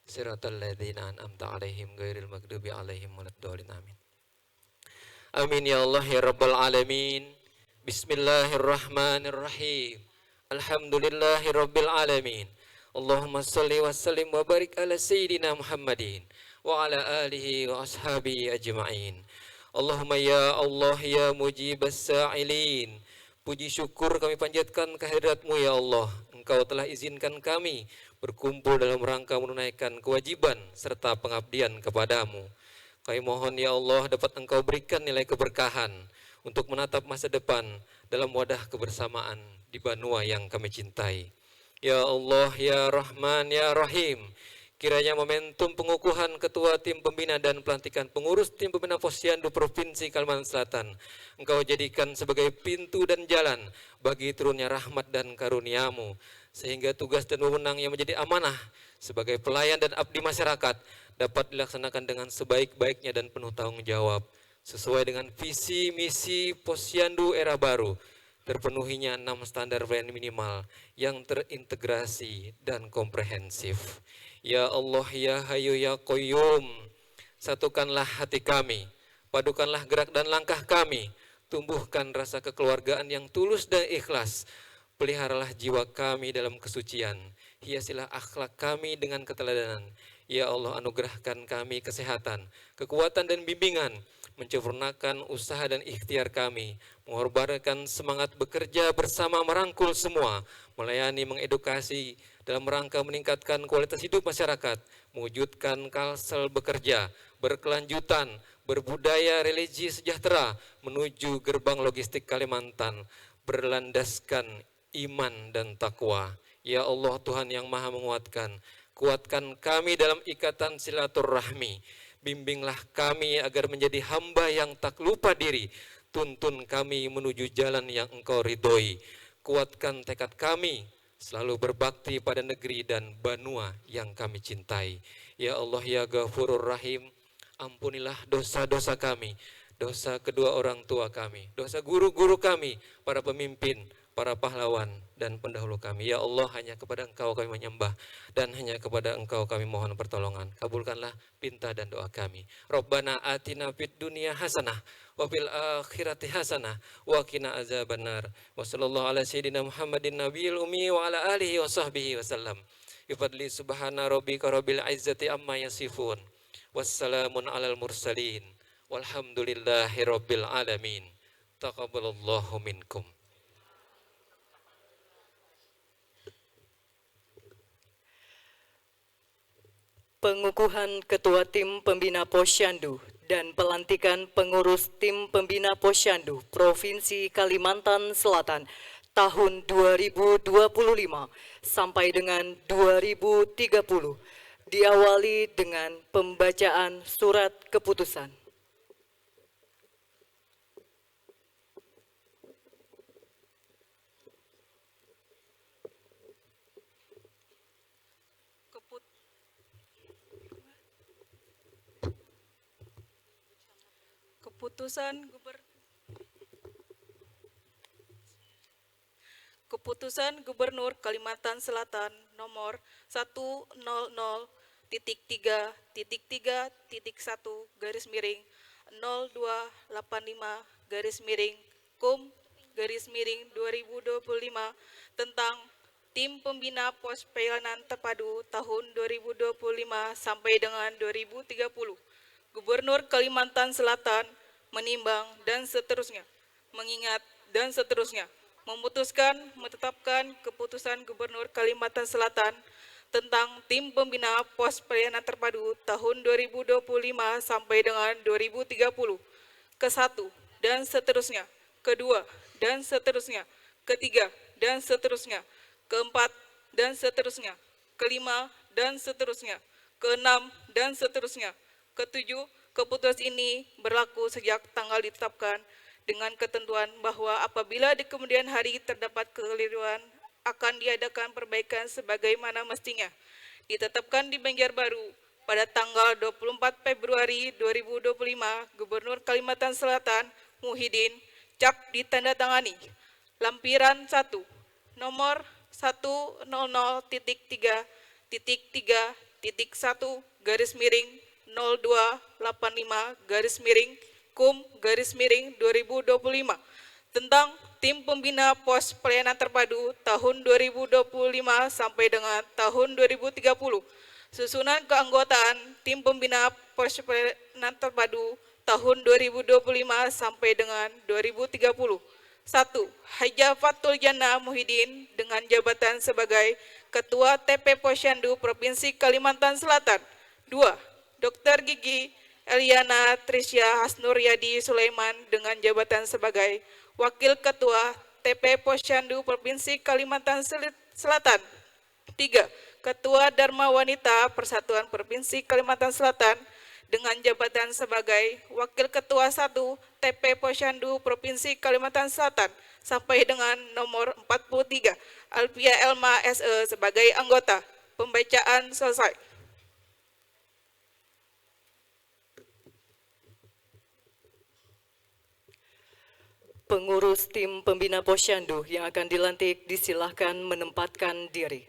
Siratal ladzina an'amta 'alaihim ghairil maghdubi 'alaihim waladdallin. Amin. Amin ya Allah ya rabbal alamin. Bismillahirrahmanirrahim. Alhamdulillahirabbil alamin. Allahumma salli wa sallim wa barik ala sayyidina Muhammadin wa ala alihi wa ashabihi ajma'in. Allahumma ya Allah ya mujibas sa'ilin. Puji syukur kami panjatkan kehadirat-Mu ya Allah. Engkau telah izinkan kami berkumpul dalam rangka menunaikan kewajiban serta pengabdian kepadamu. Kami mohon ya Allah dapat Engkau berikan nilai keberkahan untuk menatap masa depan dalam wadah kebersamaan di Banua yang kami cintai. Ya Allah, ya Rahman, ya Rahim, kiranya momentum pengukuhan Ketua Tim Pembina dan pelantikan pengurus Tim Pembina Posyandu Provinsi Kalimantan Selatan Engkau jadikan sebagai pintu dan jalan bagi turunnya rahmat dan karunia-Mu, sehingga tugas dan wewenang yang menjadi amanah sebagai pelayan dan abdi masyarakat dapat dilaksanakan dengan sebaik-baiknya dan penuh tanggung jawab sesuai dengan visi misi Posyandu era baru, terpenuhinya 6 standar pelayanan minimal yang terintegrasi dan komprehensif. Ya Allah, ya Hayyu, ya Qayyum, satukanlah hati kami, padukanlah gerak dan langkah kami, tumbuhkan rasa kekeluargaan yang tulus dan ikhlas, peliharalah jiwa kami dalam kesucian, hiasilah akhlak kami dengan keteladanan. Ya Allah, anugerahkan kami kesehatan, kekuatan dan bimbingan, menyempurnakan usaha dan ikhtiar kami, mengorbankan semangat bekerja bersama merangkul semua, melayani, mengedukasi dalam rangka meningkatkan kualitas hidup masyarakat, mewujudkan kalsel bekerja, berkelanjutan, berbudaya religi sejahtera, menuju gerbang logistik Kalimantan, berlandaskan iman dan takwa. Ya Allah Tuhan yang maha menguatkan, kuatkan kami dalam ikatan silaturahmi, bimbinglah kami agar menjadi hamba yang tak lupa diri, tuntun kami menuju jalan yang Engkau ridhoi, kuatkan tekad kami, selalu berbakti pada negeri dan banua yang kami cintai. Ya Allah ya Ghafurur Rahim, ampunilah dosa-dosa kami, dosa kedua orang tua kami, dosa guru-guru kami, para pemimpin, para pahlawan dan pendahulu kami. Ya Allah, hanya kepada Engkau kami menyembah dan hanya kepada Engkau kami mohon pertolongan. Kabulkanlah pinta dan doa kami. Rabbana atina fid dunya hasanah wa fil akhirati hasanah wa qina azabannar. Wa sallallahu ala sayyidina Muhammadin nabiyil ummi wa ala alihi wa sahbihi wasallam. Bifadli subhana rabbika rabbil izzati amma yasifun. Wassalamun alal mursalin. Walhamdulillahi rabbil alamin. Taqabbalallahu minkum. Pengukuhan Ketua Tim Pembina Posyandu dan pelantikan pengurus Tim Pembina Posyandu Provinsi Kalimantan Selatan tahun 2025 sampai dengan 2030 diawali dengan pembacaan surat keputusan. Keputusan Gubernur Kalimantan Selatan nomor 100.3.3.0285/Kum/2025 tentang Tim Pembina Pos Pelayanan Terpadu tahun 2025 sampai dengan 2030. Gubernur Kalimantan Selatan menimbang dan seterusnya, mengingat dan seterusnya, memutuskan menetapkan keputusan Gubernur Kalimantan Selatan tentang Tim Pembina Pos Pelayanan Terpadu tahun 2025 sampai dengan 2030. Ke-1 dan seterusnya, kedua dan seterusnya, ketiga dan seterusnya, keempat dan seterusnya, kelima dan seterusnya, keenam dan seterusnya, ketujuh. Keputusan ini berlaku sejak tanggal ditetapkan dengan ketentuan bahwa apabila di kemudian hari terdapat kekeliruan akan diadakan perbaikan sebagaimana mestinya. Ditetapkan di Banjarbaru pada tanggal 24 Februari 2025, Gubernur Kalimantan Selatan Muhyiddin Cap ditandatangani. Lampiran 1 nomor 100.3.3.0285/Kum/2025 tentang Tim Pembina Pos Pelayanan Terpadu tahun 2025 sampai dengan tahun 2030. Susunan keanggotaan Tim Pembina Pos Pelayanan Terpadu tahun 2025 sampai dengan 2030. 1. Haja Fatul Jannah Muhyiddin dengan jabatan sebagai Ketua TP Posyandu Provinsi Kalimantan Selatan. 2. Dr. Gigi Eliana Trisya Hasnuryadi Sulaiman dengan jabatan sebagai Wakil Ketua TP Posyandu Provinsi Kalimantan Selatan. 3. Ketua Dharma Wanita Persatuan Provinsi Kalimantan Selatan dengan jabatan sebagai Wakil Ketua 1 TP Posyandu Provinsi Kalimantan Selatan sampai dengan nomor 43. Alfia Elma SE sebagai anggota. Pembacaan selesai. Pengurus Tim Pembina Posyandu yang akan dilantik disilahkan menempatkan diri.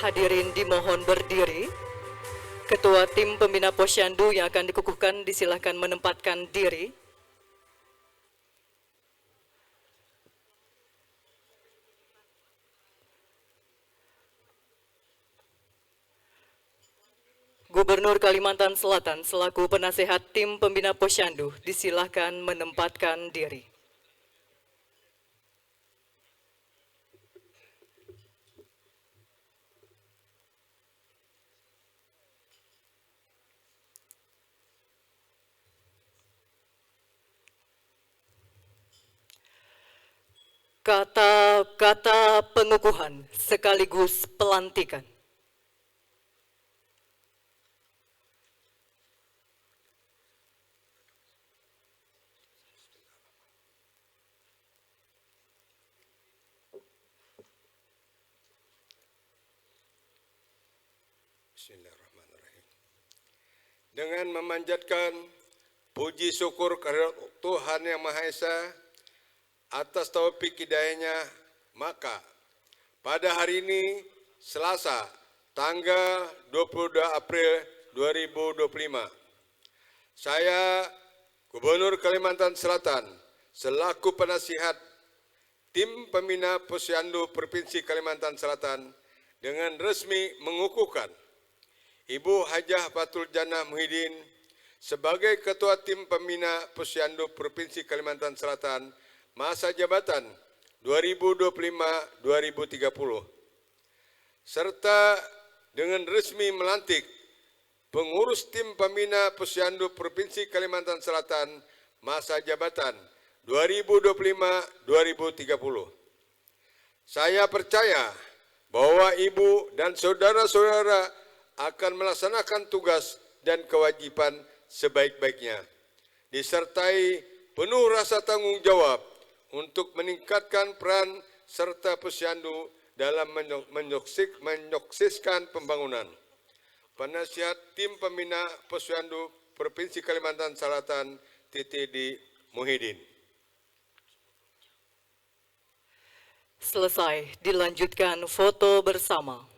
Hadirin dimohon berdiri. Ketua Tim Pembina Posyandu yang akan dikukuhkan disilahkan menempatkan diri. Gubernur Kalimantan Selatan selaku penasehat Tim Pembina Posyandu disilahkan menempatkan diri. Kata-kata pengukuhan sekaligus pelantikan. Bismillahirrahmanirrahim. Dengan memanjatkan puji syukur kehadirat Tuhan Yang Maha Esa atas taufik hidayahnya, maka pada hari ini Selasa tanggal 22 April 2025 saya Gubernur Kalimantan Selatan selaku penasihat Tim Pembina Posyandu Provinsi Kalimantan Selatan dengan resmi mengukuhkan Ibu Hajah Fatul Jannah Muhyiddin sebagai Ketua Tim Pembina Posyandu Provinsi Kalimantan Selatan masa jabatan 2025-2030 serta dengan resmi melantik pengurus Tim Pembina Posyandu Provinsi Kalimantan Selatan masa jabatan 2025-2030. Saya percaya bahwa Ibu dan saudara-saudara akan melaksanakan tugas dan kewajiban sebaik-baiknya, disertai penuh rasa tanggung jawab untuk meningkatkan peran serta posyandu dalam menyukseskan pembangunan. Penasihat Tim Pembina Posyandu Provinsi Kalimantan Selatan TTD Muhyiddin. Selesai, dilanjutkan foto bersama.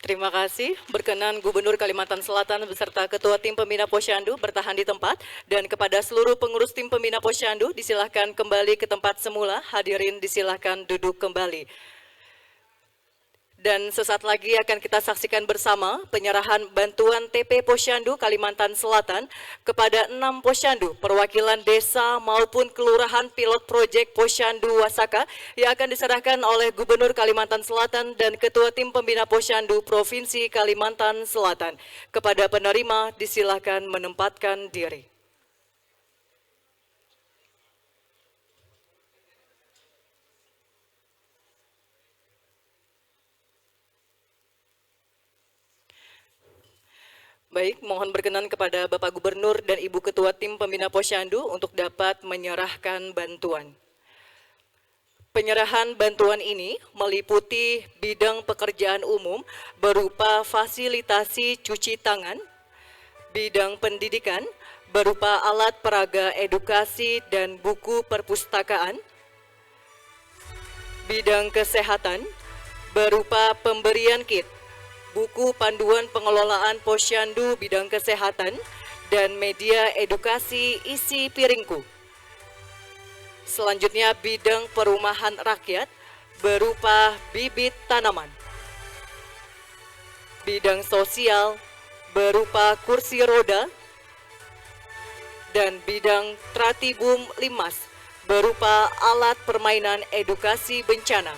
Terima kasih. Berkenan Gubernur Kalimantan Selatan beserta Ketua Tim Pembina Posyandu bertahan di tempat, dan kepada seluruh pengurus Tim Pembina Posyandu disilahkan kembali ke tempat semula. Hadirin disilahkan duduk kembali. Dan sesaat lagi akan kita saksikan bersama penyerahan bantuan TP Posyandu Kalimantan Selatan kepada 6 posyandu perwakilan desa maupun kelurahan pilot proyek Posyandu Wasaka yang akan diserahkan oleh Gubernur Kalimantan Selatan dan Ketua Tim Pembina Posyandu Provinsi Kalimantan Selatan. Kepada penerima disilahkan menempatkan diri. Baik, mohon berkenan kepada Bapak Gubernur dan Ibu Ketua Tim Pembina Posyandu untuk dapat menyerahkan bantuan. Penyerahan bantuan ini meliputi bidang pekerjaan umum berupa fasilitasi cuci tangan, bidang pendidikan berupa alat peraga edukasi dan buku perpustakaan, bidang kesehatan berupa pemberian kit, buku panduan pengelolaan posyandu bidang kesehatan, dan media edukasi isi piringku. Selanjutnya bidang perumahan rakyat berupa bibit tanaman. Bidang sosial berupa kursi roda, dan bidang Tratibum Limas berupa alat permainan edukasi bencana,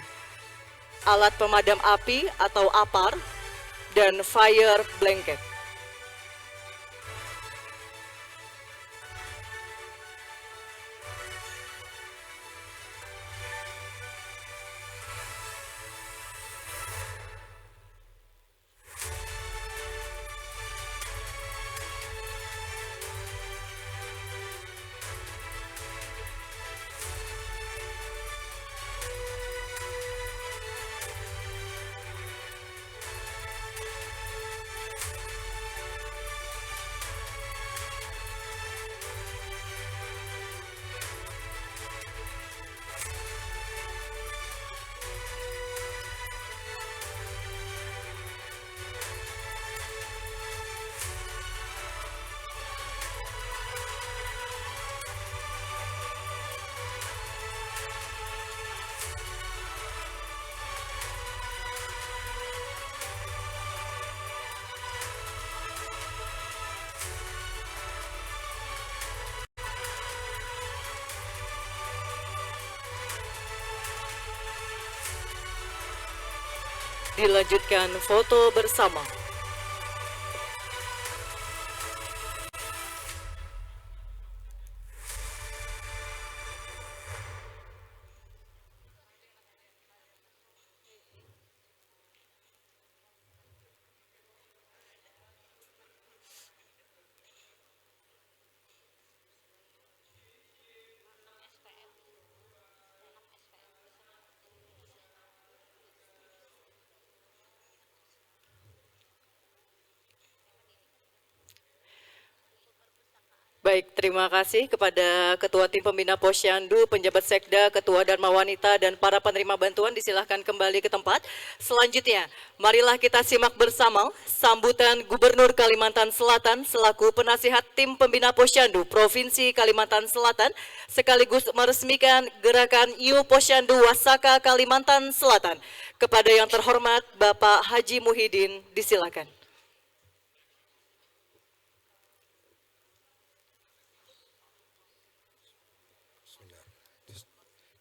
alat pemadam api atau APAR, dan fire blanket. Dilanjutkan foto bersama. Baik, terima kasih kepada Ketua Tim Pembina Posyandu, penjabat Sekda, Ketua Dharma Wanita, dan para penerima bantuan. Disilahkan kembali ke tempat. Selanjutnya, marilah kita simak bersama sambutan Gubernur Kalimantan Selatan selaku penasihat Tim Pembina Posyandu Provinsi Kalimantan Selatan, sekaligus meresmikan gerakan Yu Posyandu Wasaka Kalimantan Selatan. Kepada yang terhormat Bapak Haji Muhyiddin, disilakan.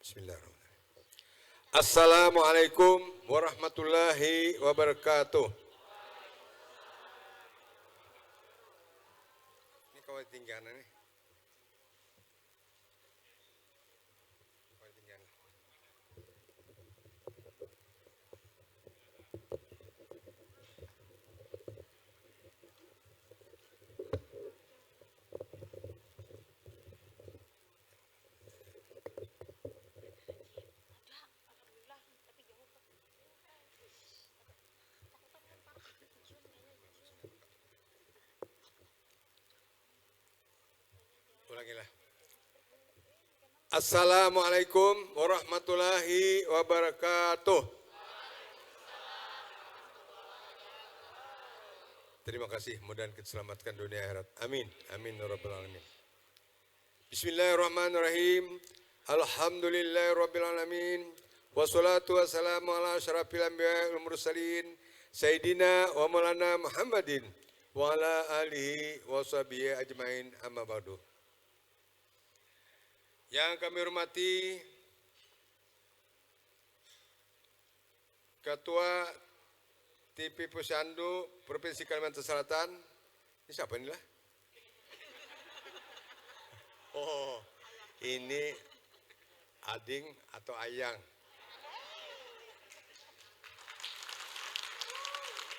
Bismillahirrahmanirrahim. Assalamualaikum warahmatullahi wabarakatuh. Ini kawan tinggian nih. Kawan tinggian. Ulangilah. Assalamualaikum warahmatullahi wabarakatuh. Terima kasih, mudah kita selamatkan dunia akhirat. Amin. Amin ya rabbal alamin. Bismillahirrahmanirrahim. Alhamdulillahirabbil alamin. Wassalatu wassalamu ala asyrafil anbiya'i wal mursalin sayyidina wa maulana Muhammadin wa ala alihi wa sahbihi ajmain, amma ba'du. Yang kami hormati Ketua TP Posyandu Provinsi Kalimantan Selatan. Ini siapa inilah? Oh, ini Ading atau Ayang.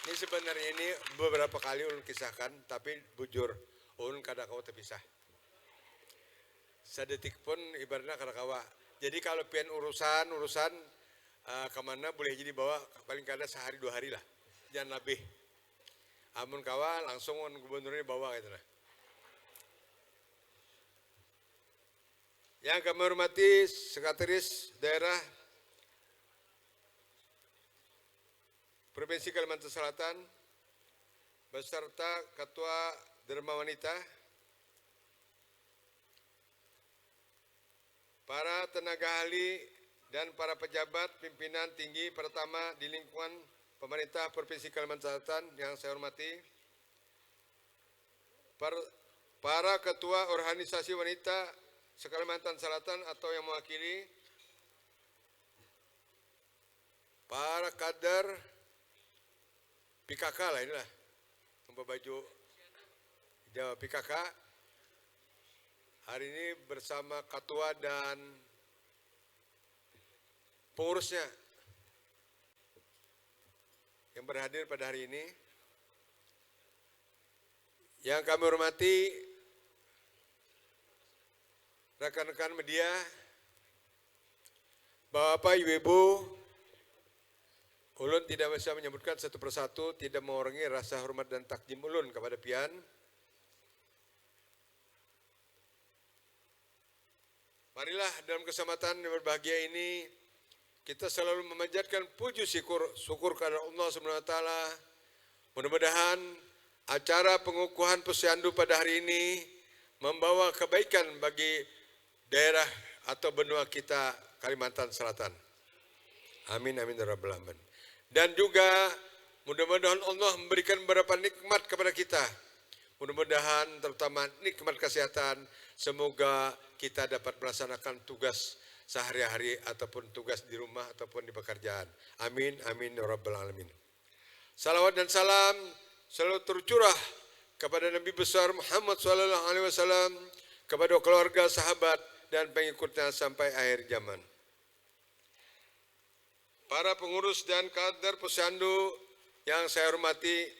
Ini sebenarnya ini beberapa kali ulun kisahkan, tapi bujur ulun kada kawa terpisah. Sedetik pun ibaratnya kada kawa. Jadi kalau pian urusan kemana boleh jadi bawa paling kada sehari 2 hari lah, jangan lebih. Amun kawa langsung gubernurnya bawa gitu lah. Yang kami hormati Sekretaris Daerah Provinsi Kalimantan Selatan beserta Ketua Dharma Wanita, para tenaga ahli dan para pejabat pimpinan tinggi pertama di lingkungan pemerintah Provinsi Kalimantan Selatan yang saya hormati, para ketua organisasi wanita se-Kalimantan Selatan atau yang mewakili, para kader PKK lah inilah, baju Jawa PKK, hari ini bersama ketua dan pengurusnya yang berhadir pada hari ini. Yang kami hormati rekan-rekan media, Bapak Ibu, ulun tidak bisa menyebutkan satu persatu, tidak mengurangi rasa hormat dan takjim ulun kepada pian. Marilah dalam kesempatan yang berbahagia ini kita selalu memanjatkan puji syukur kepada Allah SWT. Mudah-mudahan acara pengukuhan posyandu pada hari ini membawa kebaikan bagi daerah atau benua kita Kalimantan Selatan. Amin amin ya rabbal alamin. Dan juga mudah-mudahan Allah memberikan beberapa nikmat kepada kita. Mudah-mudahan terutama nikmat kesehatan, semoga kita dapat melaksanakan tugas sehari-hari ataupun tugas di rumah ataupun di pekerjaan. Amin amin ya rabbal alamin. Salawat dan salam selalu tercurah kepada Nabi besar Muhammad SAW, kepada keluarga, sahabat dan pengikutnya sampai akhir zaman. Para pengurus dan kader posyandu yang saya hormati,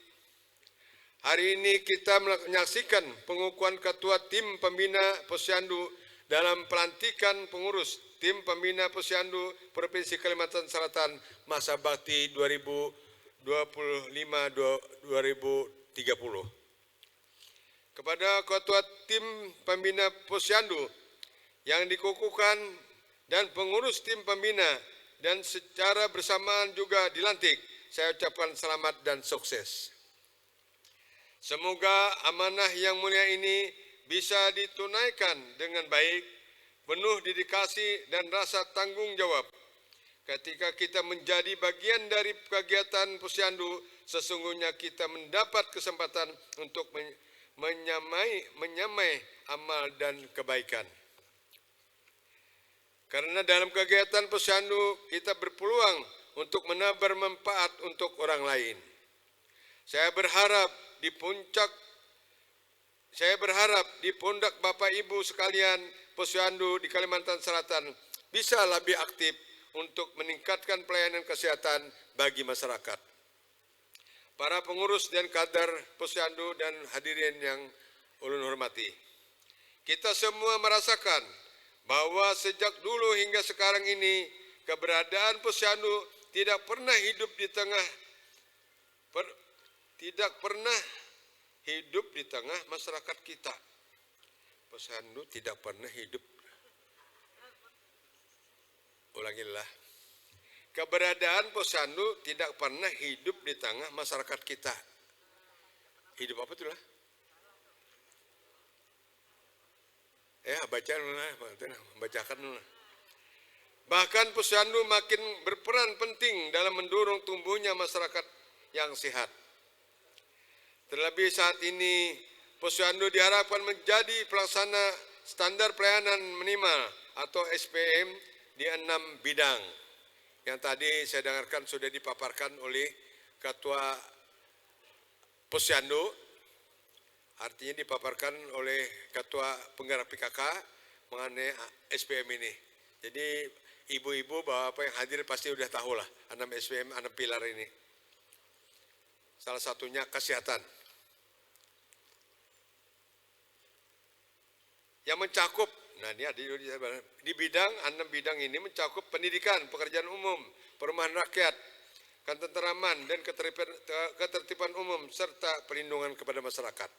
hari ini kita menyaksikan pengukuhan ketua tim pembina posyandu dalam pelantikan pengurus tim pembina posyandu Provinsi Kalimantan Selatan masa bakti 2025-2030. Kepada ketua tim pembina posyandu yang dikukuhkan dan pengurus tim pembina dan secara bersamaan juga dilantik, saya ucapkan selamat dan sukses. Semoga amanah yang mulia ini bisa ditunaikan dengan baik, penuh dedikasi dan rasa tanggung jawab. Ketika kita menjadi bagian dari kegiatan posyandu, sesungguhnya kita mendapat kesempatan untuk menyamai amal dan kebaikan. Karena dalam kegiatan posyandu kita berpeluang untuk menebar manfaat untuk orang lain. Saya berharap di pundak Bapak Ibu sekalian posyandu di Kalimantan Selatan bisa lebih aktif untuk meningkatkan pelayanan kesehatan bagi masyarakat. Para pengurus dan kader posyandu dan hadirin yang ulun hormati, kita semua merasakan bahwa sejak dulu hingga sekarang ini keberadaan posyandu tidak pernah hidup di tengah masyarakat kita. Posyandu tidak pernah hidup. Ulangilah. Keberadaan posyandu tidak pernah hidup di tengah masyarakat kita. Hidup apa itulah? Bacakan. Bahkan posyandu makin berperan penting dalam mendorong tumbuhnya masyarakat yang sehat. Terlebih saat ini, posyandu diharapkan menjadi pelaksana standar pelayanan minimal atau SPM di 6 bidang. Yang tadi saya dengarkan sudah dipaparkan oleh Ketua Posyandu. Artinya dipaparkan oleh Ketua Penggerak PKK mengenai SPM ini. Jadi ibu-ibu, bapak yang hadir pasti sudah tahu lah 6 SPM, 6 pilar ini. salah satunya kesehatan. Yang mencakup, nah ini di bidang 6 bidang ini mencakup pendidikan, pekerjaan umum, perumahan rakyat, ketenteraman dan ketertiban umum serta perlindungan kepada masyarakat.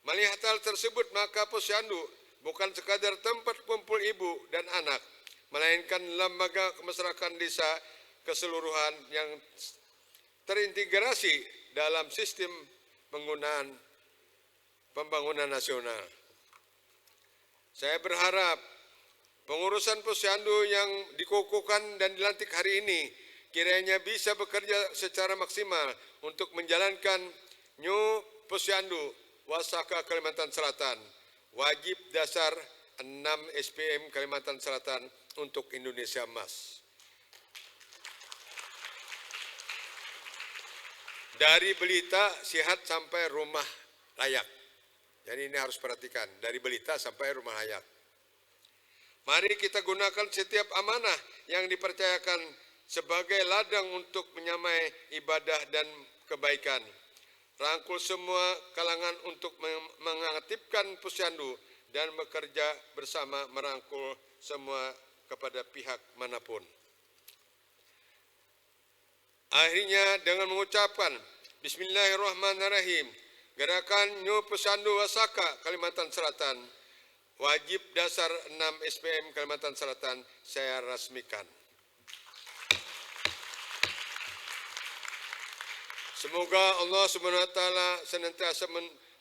Melihat hal tersebut, maka Posyandu bukan sekadar tempat kumpul ibu dan anak, melainkan lembaga kemasyarakatan desa keseluruhan yang terintegrasi dalam sistem pembangunan nasional. Saya berharap pengurusan Posyandu yang dikukuhkan dan dilantik hari ini kiranya bisa bekerja secara maksimal untuk menjalankan New Posyandu Wasaka Kalimantan Selatan, wajib dasar 6 SPM Kalimantan Selatan untuk Indonesia Emas. Dari Belita Sihat sampai rumah layak. Jadi ini harus perhatikan, dari Belita sampai rumah layak. Mari kita gunakan setiap amanah yang dipercayakan sebagai ladang untuk menyamai ibadah dan kebaikan. Rangkul semua kalangan untuk mengaktifkan Posyandu dan bekerja bersama merangkul semua kepada pihak manapun. Akhirnya dengan mengucapkan Bismillahirrahmanirrahim, Gerakan New Posyandu Wasaka Kalimantan Selatan, wajib dasar 6 SPM Kalimantan Selatan saya resmikan. Semoga Allah SWT senantiasa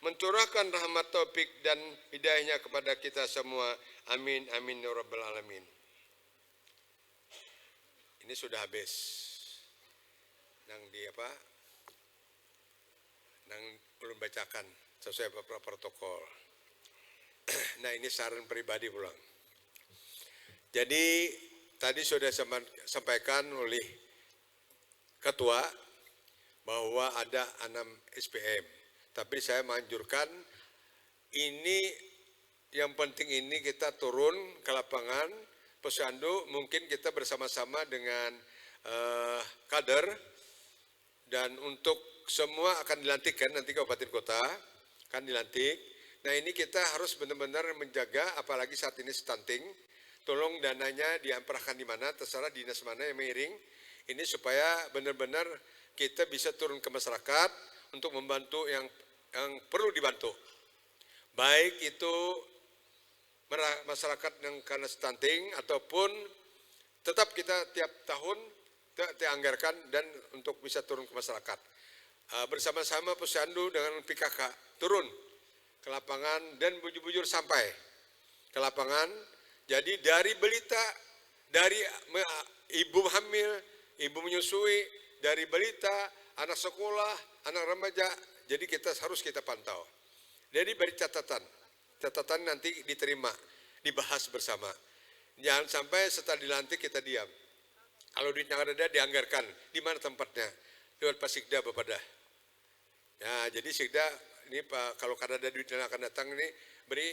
mencurahkan rahmat taufik dan hidayahnya kepada kita semua. Amin, amin, ya rabbal alamin. Ini sudah habis. Nang belum bacakan sesuai protokol. Nah ini saran pribadi pulang. Jadi tadi sudah sampaikan oleh Ketua bahwa ada 6 SPM. Tapi saya menganjurkan ini yang penting ini kita turun ke lapangan Posyandu, mungkin kita bersama-sama dengan kader dan untuk semua akan dilantik kan nanti kabupaten kota kan dilantik. Nah ini kita harus benar-benar menjaga, apalagi saat ini stunting. Tolong dananya diamparkan di mana, terserah dinas mana yang mengiring. Ini supaya benar-benar kita bisa turun ke masyarakat untuk membantu yang perlu dibantu. Baik itu masyarakat yang karena stunting ataupun tetap kita tiap tahun dianggarkan dan untuk bisa turun ke masyarakat. Bersama-sama Posyandu dengan PKK turun ke lapangan dan bujur-bujur sampai ke lapangan. Jadi dari Belita, dari ibu hamil, ibu menyusui, dari Belita, anak sekolah, anak remaja, jadi harus kita pantau. Jadi beri catatan nanti diterima, dibahas bersama. Jangan sampai setelah dilantik kita diam. Kalau duitnya ada dianggarkan, di mana tempatnya? Lewat Pak Sikda Bapak dah. Ya, jadi Sikda ini Pak, kalau ada duitnya akan datang ini beri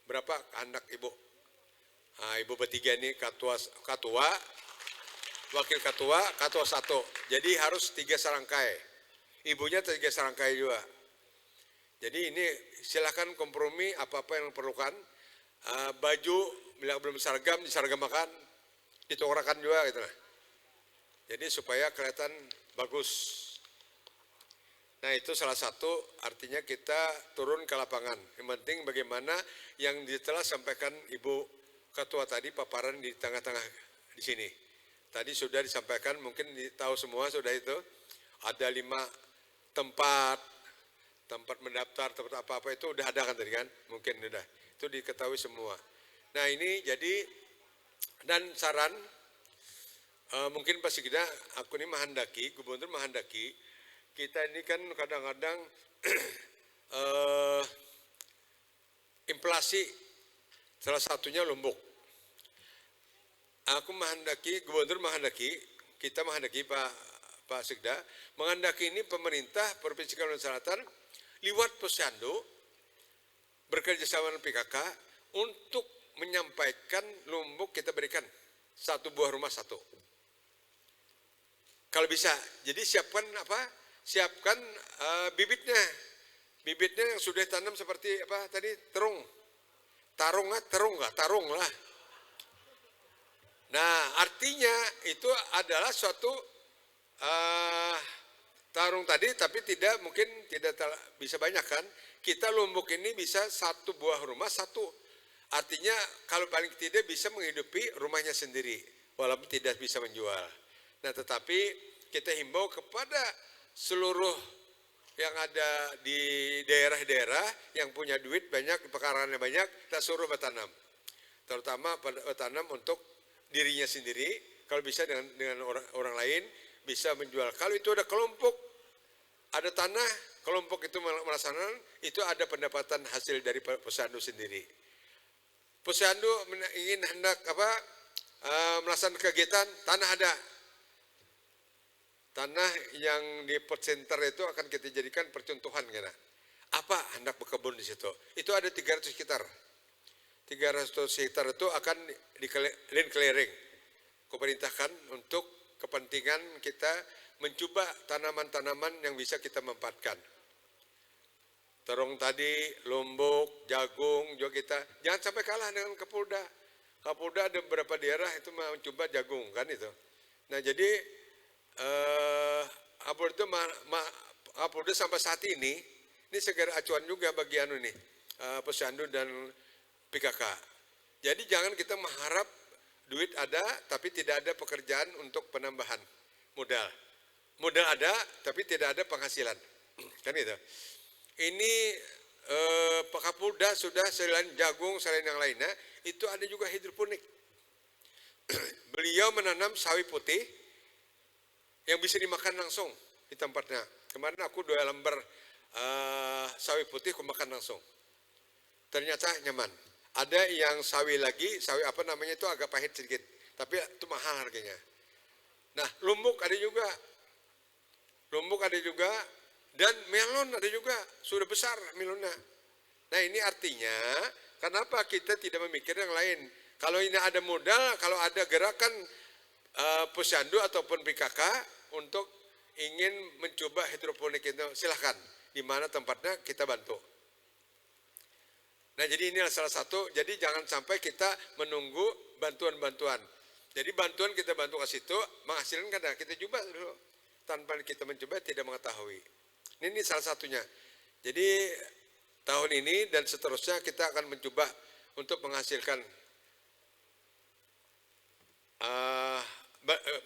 berapa anak ibu? Nah, ibu bertiga ini ketua, wakil ketua 1. Jadi harus 3 serangkai. Ibunya 3 serangkai juga. Jadi ini silakan kompromi apa-apa yang diperlukan. Baju bila belum seragam diseragamakan, ditorakan juga gitu lah. Jadi supaya kelihatan bagus. Nah itu salah satu artinya kita turun ke lapangan. Yang penting bagaimana yang telah sampaikan Ibu Ketua tadi paparan di tengah-tengah di sini. Tadi sudah disampaikan, mungkin tahu semua sudah itu. Ada 5 tempat mendaftar, tempat apa-apa itu udah ada kan tadi kan? Mungkin udah, itu diketahui semua. Nah ini jadi, dan saran, mungkin Pak Sikda, aku ini menghendaki, Gubernur menghendaki, kita ini kan kadang-kadang inflasi, salah satunya Lombok. Aku menghendaki, Gubernur menghendaki, kita menghendaki Pak Sikda, menghendaki ini pemerintah Provinsi Kalimantan Selatan lewat Posyandu bekerja sama dengan PKK untuk menyampaikan Lombok kita berikan 1 buah rumah 1. Kalau bisa, jadi siapkan siapkan bibitnya. Bibitnya yang sudah tanam seperti apa tadi, terung lah. Nah, artinya itu adalah suatu tarung tadi, tapi mungkin tidak bisa banyak kan. Kita Lombok ini bisa satu buah rumah satu. Artinya kalau paling tidak bisa menghidupi rumahnya sendiri, walaupun tidak bisa menjual. Nah, tetapi kita himbau kepada seluruh yang ada di daerah-daerah yang punya duit banyak, pekarangannya banyak, kita suruh bertanam. Terutama bertanam untuk dirinya sendiri, kalau bisa dengan orang lain, bisa menjual. Kalau itu ada kelompok, ada tanah, kelompok itu melaksanakan, itu ada pendapatan hasil dari posyandu sendiri. Posyandu ingin hendak melaksanakan kegiatan, tanah ada. Tanah yang di persenter itu akan kita jadikan percontohan karena apa hendak berkebun di situ. Itu ada 300 hektar. 300 hektar itu akan di clearing. Kuperintahkan untuk kepentingan kita mencoba tanaman-tanaman yang bisa kita manfaatkan. Terung tadi, lombok, jagung juga kita jangan sampai kalah dengan Kapolda. Kapolda ada beberapa daerah itu mencoba jagung kan itu. Nah, jadi Kapolda sampai saat ini segera acuan juga bagi posyandu dan PKK. Jadi jangan kita mengharap duit ada tapi tidak ada pekerjaan untuk penambahan modal. Modal ada tapi tidak ada penghasilan. Kan itu. Ini Pak Kapolda sudah selain jagung, selain yang lainnya, itu ada juga hidroponik. Beliau menanam sawi putih yang bisa dimakan langsung di tempatnya. Kemarin aku 2 lembar sawi putih aku makan langsung. Ternyata nyaman. Ada yang sawi apa namanya itu agak pahit sedikit, tapi itu mahal harganya. Nah, lumbuk ada juga, dan melon ada juga, sudah besar melonnya. Nah, ini artinya kenapa kita tidak memikir yang lain? Kalau ini ada modal, kalau ada gerakan posyandu ataupun PKK untuk ingin mencoba hidroponik itu, silahkan. Di mana tempatnya kita bantu. Nah, jadi inilah salah satu. Jadi jangan sampai kita menunggu bantuan-bantuan. Jadi bantuan kita bantu ke situ, menghasilkan kadang kita coba dulu. Tanpa kita mencoba tidak mengetahui. Ini salah satunya. Jadi tahun ini dan seterusnya kita akan mencoba untuk menghasilkan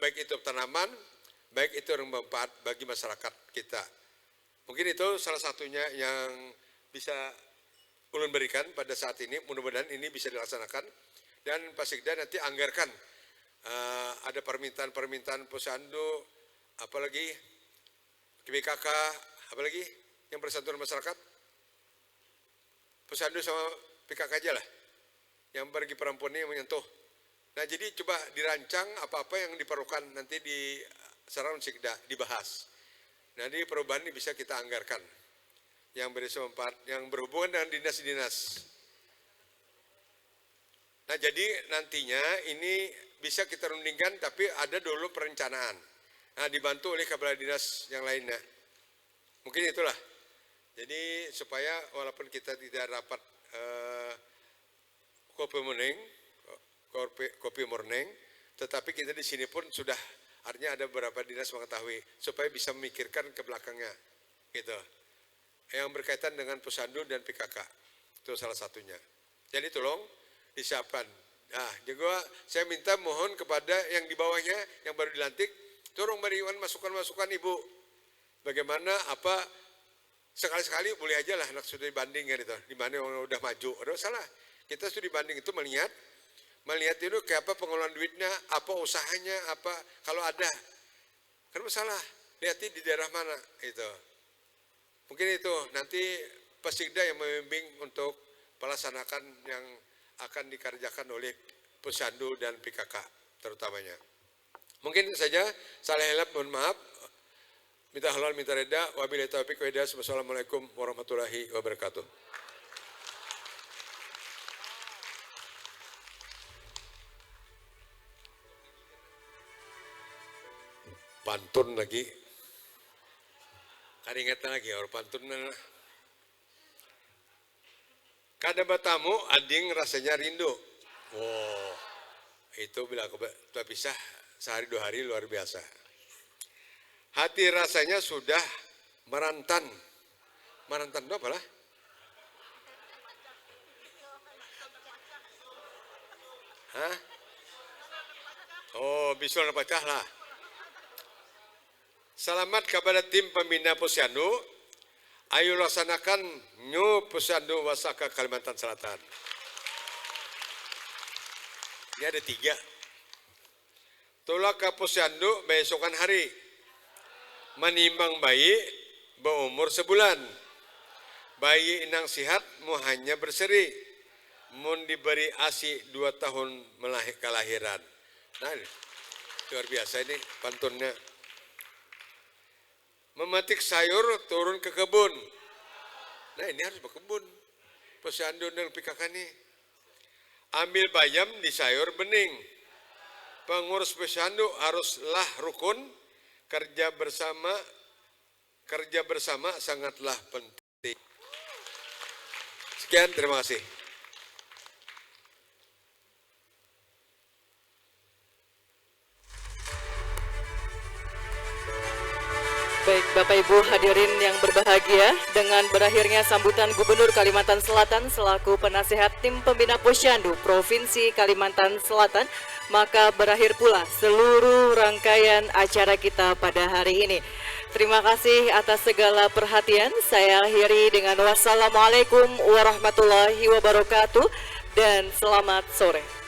baik itu tanaman, baik itu bermanfaat bagi masyarakat kita. Mungkin itu salah satunya yang bisa ulun berikan pada saat ini. Mudah-mudahan ini bisa dilaksanakan. Dan Pak Sikda nanti anggarkan ada permintaan-permintaan posyandu, apalagi PKK, apalagi yang persatuan masyarakat. Posyandu sama PKK aja lah, yang bagi perempuan ini menyentuh. Nah, jadi coba dirancang apa-apa yang diperlukan nanti di Saran Sikda dibahas. Nah, di perubahan ini bisa kita anggarkan yang bermanfaat, yang berhubungan dengan dinas-dinas. Nah, jadi nantinya ini bisa kita rundingkan, tapi ada dulu perencanaan. Nah, dibantu oleh kepala dinas yang lainnya. Mungkin itulah. Jadi supaya walaupun kita tidak dapat kopi morning, tetapi kita di sini pun sudah artinya ada beberapa dinas mengetahui supaya bisa memikirkan ke belakangnya, gitu. Yang berkaitan dengan posyandu dan PKK itu salah satunya. Jadi tolong disiapkan. Nah, juga saya minta mohon kepada yang di bawahnya yang baru dilantik, tolong berikan masukan-masukan Ibu. Bagaimana apa sekali-sekali boleh aja lah anak sudah dibanding kan itu, di mana orang udah maju. Ada salah. Kita sudah dibanding itu melihat itu kayak apa pengelolaan duitnya, apa usahanya, apa kalau ada. Kan masalah, lihat di daerah mana itu. Mungkin itu nanti Pak Sikda yang membimbing untuk pelaksanakan yang akan dikerjakan oleh posyandu dan PKK terutamanya. Mungkin saja salah hilap, mohon maaf. Minta halal, minta reda. Wabillahi taufiq wa hidayah. Wassalamualaikum warahmatullahi wabarakatuh. Pantun lagi. Karingatan lagi orang pantunan. Kada bertamu ading rasanya rindu. Wow, itu bila aku berpisah sehari 2 hari luar biasa. Hati rasanya sudah merantan. Merantan itu apalah? Hah? Oh, bisul pecah lah. Selamat kepada tim pembina Posyandu. Ayo laksanakan Nyu Posyandu Wasaka Kalimantan Selatan. Ini ada 3. Tolak ke Posyandu besokan hari. Menimbang bayi berumur sebulan. Bayi inang sihat mu hanya berseri. Mun diberi ASI 2 tahun kelahiran. Nah, luar biasa ini pantunnya. Memetik sayur turun ke kebun. Nah, ini harus berkebun. Posyandu dan PKK ini. Ambil bayam di sayur bening. Pengurus posyandu haruslah rukun. Kerja bersama sangatlah penting. Sekian, terima kasih. Baik, Bapak Ibu hadirin yang berbahagia, dengan berakhirnya sambutan Gubernur Kalimantan Selatan selaku penasihat tim pembina Posyandu Provinsi Kalimantan Selatan, maka berakhir pula seluruh rangkaian acara kita pada hari ini. Terima kasih atas segala perhatian. Saya akhiri dengan wassalamualaikum warahmatullahi wabarakatuh dan selamat sore.